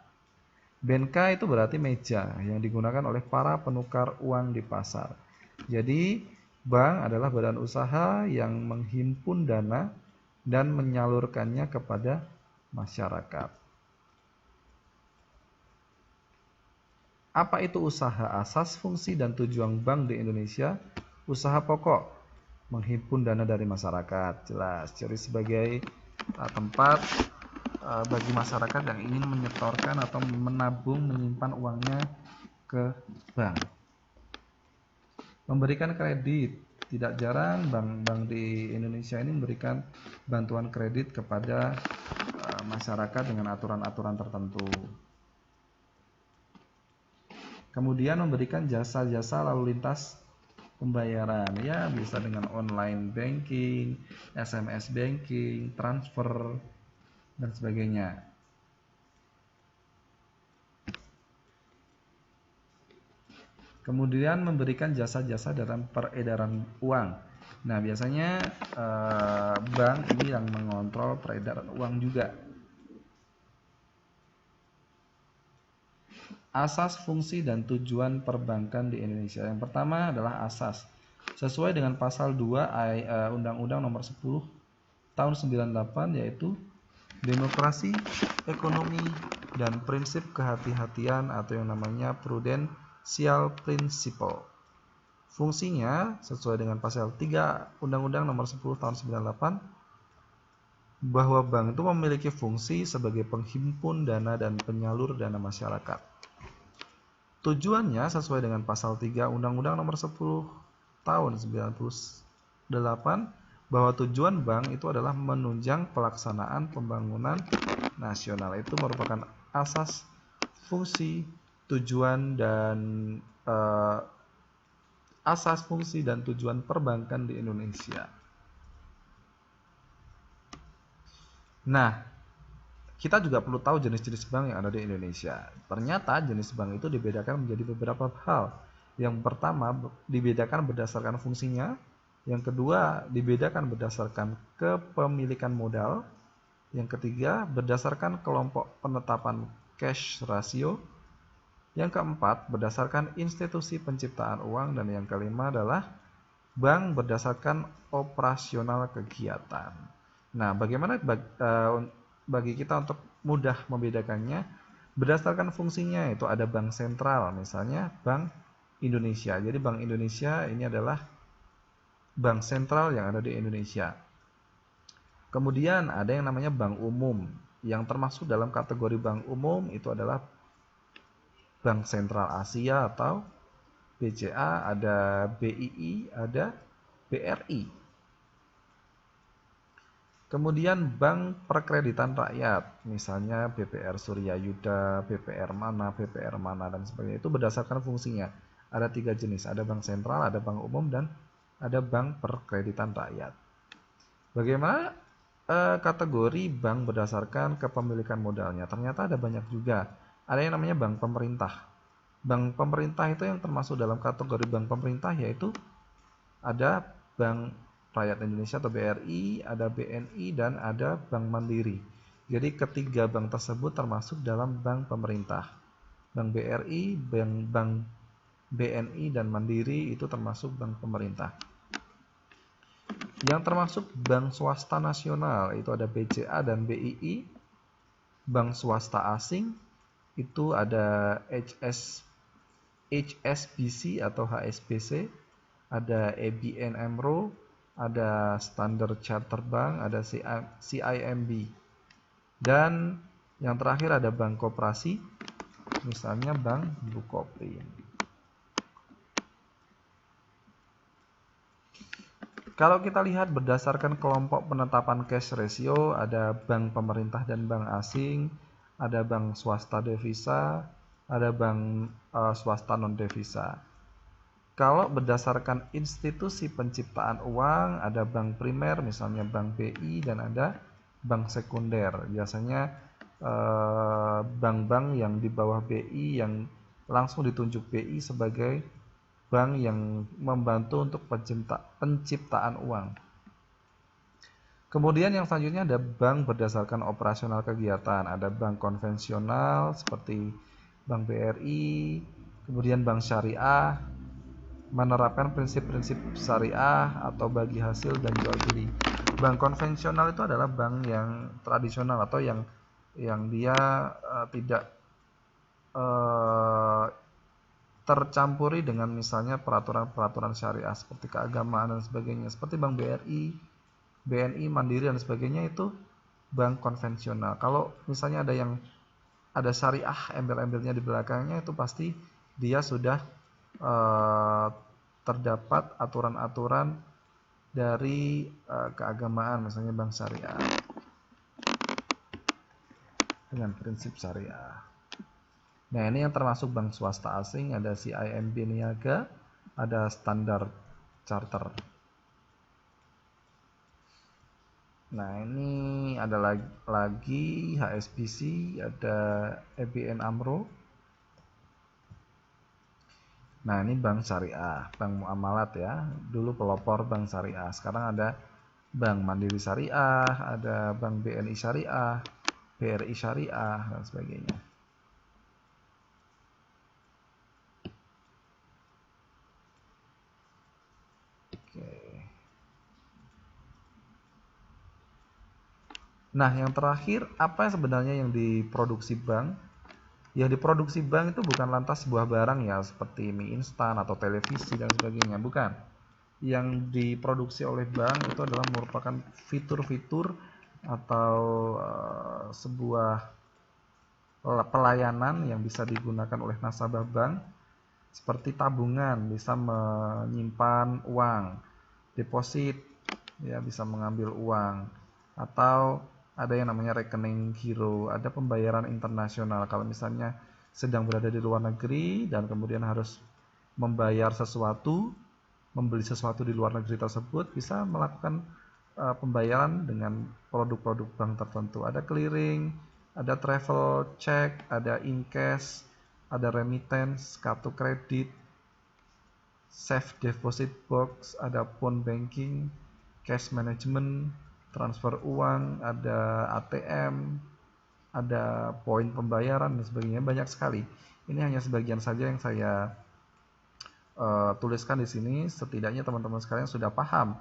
Banca itu berarti meja yang digunakan oleh para penukar uang di pasar. Jadi, bank adalah badan usaha yang menghimpun dana dan menyalurkannya kepada masyarakat. Apa itu usaha? Asas, fungsi, dan tujuan bank di Indonesia. Usaha pokok, menghimpun dana dari masyarakat. Jelas, jadi sebagai tempat bagi masyarakat yang ingin menyetorkan atau menabung, menyimpan uangnya ke bank. Memberikan kredit. Tidak jarang bank-bank di Indonesia ini memberikan bantuan kredit kepada masyarakat dengan aturan-aturan tertentu. Kemudian memberikan jasa-jasa lalu lintas pembayaran, ya bisa dengan online banking, SMS banking, transfer, dan sebagainya. Kemudian memberikan jasa-jasa dalam peredaran uang. Nah, biasanya bank ini yang mengontrol peredaran uang juga. Asas, fungsi, dan tujuan perbankan di Indonesia. Yang pertama adalah asas. Sesuai dengan pasal 2 Undang-Undang Nomor 10 Tahun 98, yaitu demokrasi, ekonomi, dan prinsip kehati-hatian atau yang namanya prudential principle. Fungsinya sesuai dengan pasal 3 Undang-Undang Nomor 10 Tahun 98 bahwa bank itu memiliki fungsi sebagai penghimpun dana dan penyalur dana masyarakat. Tujuannya sesuai dengan pasal 3 Undang-Undang Nomor 10 Tahun 98 bahwa tujuan bank itu adalah menunjang pelaksanaan pembangunan nasional. Itu merupakan asas, fungsi, tujuan, dan asas, fungsi, dan tujuan perbankan di Indonesia. Nah, kita juga perlu tahu jenis-jenis bank yang ada di Indonesia. Ternyata jenis bank itu dibedakan menjadi beberapa hal. Yang pertama, dibedakan berdasarkan fungsinya. Yang kedua, dibedakan berdasarkan kepemilikan modal. Yang ketiga, berdasarkan kelompok penetapan cash ratio. Yang keempat, berdasarkan institusi penciptaan uang. Dan yang kelima adalah bank berdasarkan operasional kegiatan. Nah, bagaimana bagi kita untuk mudah membedakannya? Berdasarkan fungsinya, itu ada bank sentral, misalnya Bank Indonesia. Jadi Bank Indonesia ini adalah bank sentral yang ada di Indonesia. Kemudian ada yang namanya bank umum. Yang termasuk dalam kategori bank umum itu adalah Bank Sentral Asia atau BCA, ada BII, ada BRI. Kemudian bank perkreditan rakyat, misalnya BPR Surya Yuda, BPR mana, dan sebagainya. Itu berdasarkan fungsinya. Ada 3 jenis, ada bank sentral, ada bank umum, dan ada bank perkreditan rakyat. Bagaimana kategori bank berdasarkan kepemilikan modalnya? Ternyata ada banyak juga. Ada yang namanya bank pemerintah. Bank pemerintah itu yang termasuk dalam kategori bank pemerintah, yaitu ada Bank Rakyat Indonesia atau BRI, ada BNI, dan ada Bank Mandiri. Jadi ketiga bank tersebut termasuk dalam bank pemerintah. Bank BRI, Bank BNI, dan Mandiri itu termasuk bank pemerintah. Yang termasuk bank swasta nasional itu ada BCA dan BII. Bank swasta asing itu ada HSBC atau HSBC, ada ABN AMRO, ada Standard Chartered Bank, ada CIMB. Dan yang terakhir ada bank koperasi, misalnya Bank Bukopin. Kalau kita lihat berdasarkan kelompok penetapan cash ratio, ada bank pemerintah dan bank asing, ada bank swasta devisa, ada bank swasta non devisa. Kalau berdasarkan institusi penciptaan uang, ada bank primer, misalnya bank BI, dan ada bank sekunder. Biasanya bank-bank yang di bawah BI yang langsung ditunjuk BI sebagai bank yang membantu untuk penciptaan uang. Kemudian yang selanjutnya ada bank berdasarkan operasional kegiatan. Ada bank konvensional seperti Bank BRI, kemudian bank syariah, menerapkan prinsip-prinsip syariah atau bagi hasil dan jual beli. Bank konvensional itu adalah bank yang tradisional atau yang dia tidak tercampuri dengan misalnya peraturan-peraturan syariah seperti keagamaan dan sebagainya. Seperti Bank BRI, BNI, Mandiri dan sebagainya itu bank konvensional. Kalau misalnya ada syariah embel-embelnya di belakangnya, itu pasti dia sudah terdapat aturan-aturan dari keagamaan, misalnya bank syariah dengan prinsip syariah. Nah, ini yang termasuk bank swasta asing, ada CIMB Niaga, ada Standard Charter. Nah, ini ada lagi HSBC, ada ABN AMRO. Nah, ini bank syariah, bank muamalat ya. Dulu pelopor bank syariah. Sekarang ada Bank Mandiri Syariah, ada Bank BNI Syariah, BRI Syariah, dan sebagainya. Oke. Nah, yang terakhir, apa sebenarnya yang diproduksi bank? Yang diproduksi bank itu bukan lantas sebuah barang ya, seperti mie instan atau televisi dan sebagainya, bukan. Yang diproduksi oleh bank itu adalah merupakan fitur-fitur atau sebuah pelayanan yang bisa digunakan oleh nasabah bank, seperti tabungan, bisa menyimpan uang, deposit, ya bisa mengambil uang, atau ada yang namanya rekening giro, ada pembayaran internasional. Kalau misalnya sedang berada di luar negeri dan kemudian harus membayar sesuatu, membeli sesuatu di luar negeri tersebut, bisa melakukan pembayaran dengan produk-produk bank tertentu. Ada clearing, ada travel check, ada in-cash, ada remittance, kartu kredit, safe deposit box, ada phone banking, cash management, transfer uang, ada ATM, ada poin pembayaran dan sebagainya, banyak sekali. Ini hanya sebagian saja yang saya tuliskan di sini. Setidaknya teman-teman sekalian sudah paham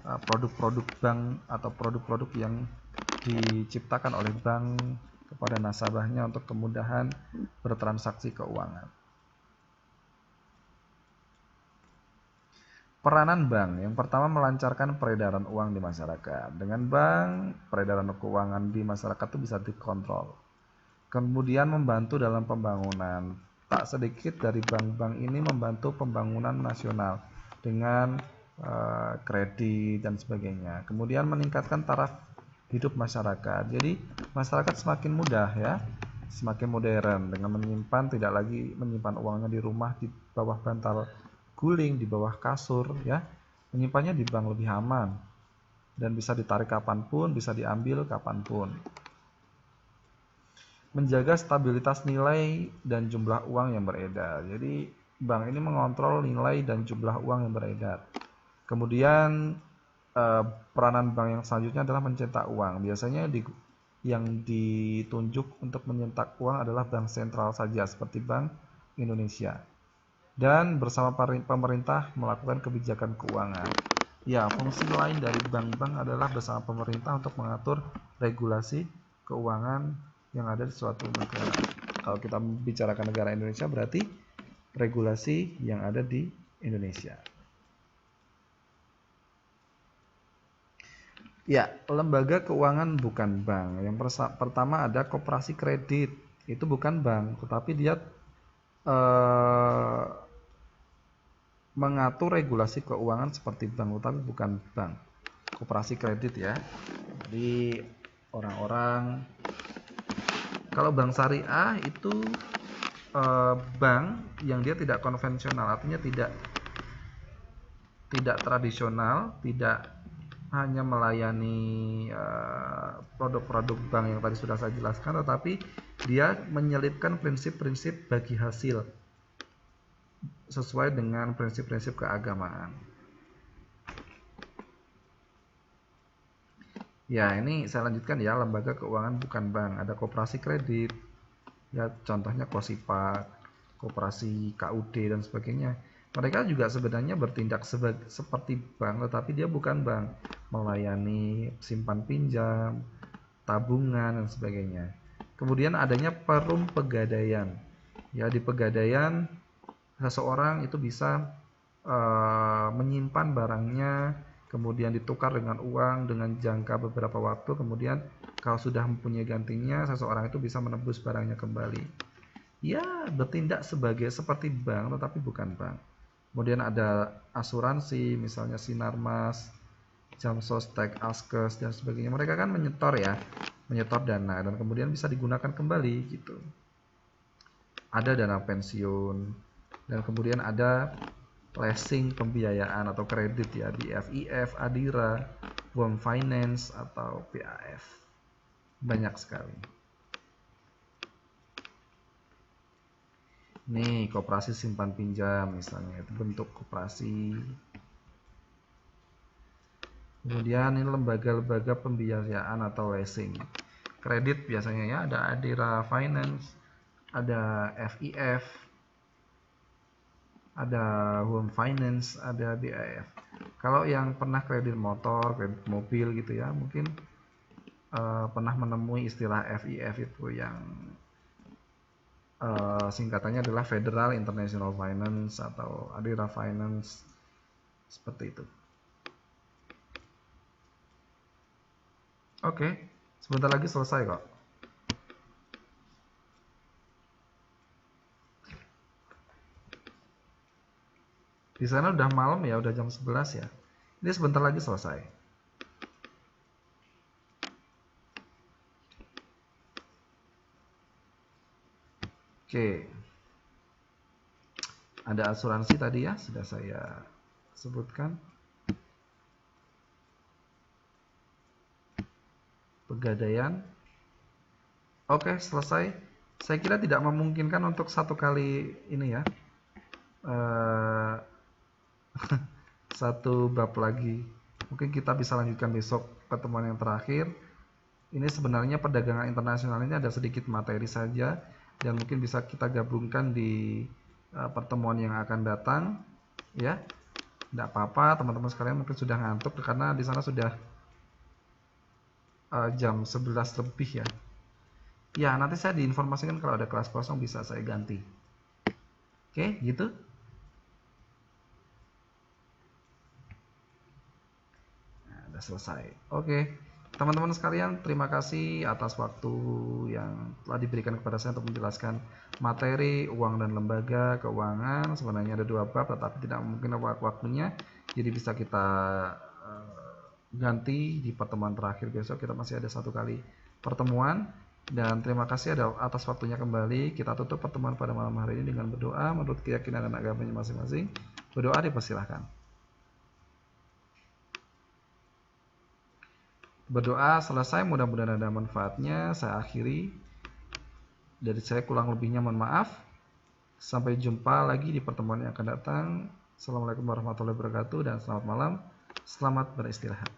produk-produk bank atau produk-produk yang diciptakan oleh bank kepada nasabahnya untuk kemudahan bertransaksi keuangan. Peranan bank, yang pertama melancarkan peredaran uang di masyarakat. Dengan bank, peredaran keuangan di masyarakat itu bisa dikontrol. Kemudian membantu dalam pembangunan. Tak sedikit dari bank-bank ini membantu pembangunan nasional dengan kredit dan sebagainya. Kemudian meningkatkan taraf hidup masyarakat. Jadi masyarakat semakin mudah ya, semakin modern dengan menyimpan, tidak lagi menyimpan uangnya di rumah di bawah bantal guling, di bawah kasur ya, menyimpannya di bank lebih aman dan bisa ditarik kapanpun, bisa diambil kapanpun. Menjaga stabilitas nilai dan jumlah uang yang beredar. Jadi bank ini mengontrol nilai dan jumlah uang yang beredar. Kemudian peranan bank yang selanjutnya adalah mencetak uang. Biasanya yang ditunjuk untuk mencetak uang adalah bank sentral saja, seperti Bank Indonesia. Dan bersama pemerintah melakukan kebijakan keuangan. Ya, fungsi lain dari bank-bank adalah bersama pemerintah untuk mengatur regulasi keuangan yang ada di suatu negara. Kalau kita bicarakan negara Indonesia, berarti regulasi yang ada di Indonesia. Ya, lembaga keuangan bukan bank. Yang pertama ada koperasi kredit. Itu bukan bank, tetapi dia mengatur regulasi keuangan seperti bank, tapi bukan bank. Koperasi kredit ya. Jadi orang-orang, kalau bank syariah itu bank yang dia tidak konvensional, artinya tidak tradisional, tidak hanya melayani produk-produk bank yang tadi sudah saya jelaskan, tetapi dia menyelipkan prinsip-prinsip bagi hasil sesuai dengan prinsip-prinsip keagamaan. Ya, ini saya lanjutkan ya, lembaga keuangan bukan bank. Ada koperasi kredit, ya contohnya Kosipak, koperasi KUD dan sebagainya. Mereka juga sebenarnya bertindak seperti bank, tetapi dia bukan bank, melayani simpan pinjam, tabungan dan sebagainya. Kemudian adanya perum pegadaian. Ya, di pegadaian seseorang itu bisa menyimpan barangnya, kemudian ditukar dengan uang dengan jangka beberapa waktu, kemudian kalau sudah mempunyai gantinya, seseorang itu bisa menebus barangnya kembali. Ya, bertindak seperti bank, tetapi bukan bank. Kemudian ada asuransi, misalnya Sinarmas, Jamsostek, Askes, dan sebagainya. Mereka kan menyetor ya, menyetor dana, dan kemudian bisa digunakan kembali gitu. Ada dana pensiun, dan kemudian ada leasing pembiayaan atau kredit ya di FIF, Adira, Home Finance atau PAF. Banyak sekali. Nih, koperasi simpan pinjam misalnya, itu bentuk koperasi. Kemudian ini lembaga-lembaga pembiayaan atau leasing. Kredit biasanya ya ada Adira Finance, ada FIF, ada Home Finance, ada BAF. Kalau yang pernah kredit motor, kredit mobil gitu ya, mungkin pernah menemui istilah FIF itu yang singkatannya adalah Federal International Finance atau Adira Finance, seperti itu. Oke, sebentar lagi selesai kok. Di sana udah malam ya, udah jam 11 ya. Ini sebentar lagi selesai. Oke. Ada asuransi tadi ya, sudah saya sebutkan. Pegadaian. Oke, selesai. Saya kira tidak memungkinkan untuk satu kali ini ya. Satu bab lagi. Mungkin kita bisa lanjutkan besok pertemuan yang terakhir. Ini sebenarnya perdagangan internasional ini ada sedikit materi saja, dan mungkin bisa kita gabungkan di pertemuan yang akan datang ya. Tidak apa-apa, teman-teman sekalian mungkin sudah ngantuk karena di sana sudah jam 11 lebih ya. Ya, nanti saya diinformasikan kalau ada kelas kosong bisa saya ganti. Oke, gitu. Nah, udah selesai. Oke. Teman-teman sekalian, terima kasih atas waktu yang telah diberikan kepada saya untuk menjelaskan materi uang dan lembaga keuangan. Sebenarnya ada 2 bab, tetapi tidak mungkin waktunya. Jadi bisa kita ganti di pertemuan terakhir besok. Kita masih ada 1 kali pertemuan. Dan terima kasih atas waktunya kembali. Kita tutup pertemuan pada malam hari ini dengan berdoa menurut keyakinan dan agamanya masing-masing. Berdoa dipersilahkan. Berdoa selesai, mudah-mudahan ada manfaatnya. Saya akhiri. Dari saya kurang lebihnya mohon maaf. Sampai jumpa lagi di pertemuan yang akan datang. Assalamualaikum warahmatullahi wabarakatuh dan selamat malam. Selamat beristirahat.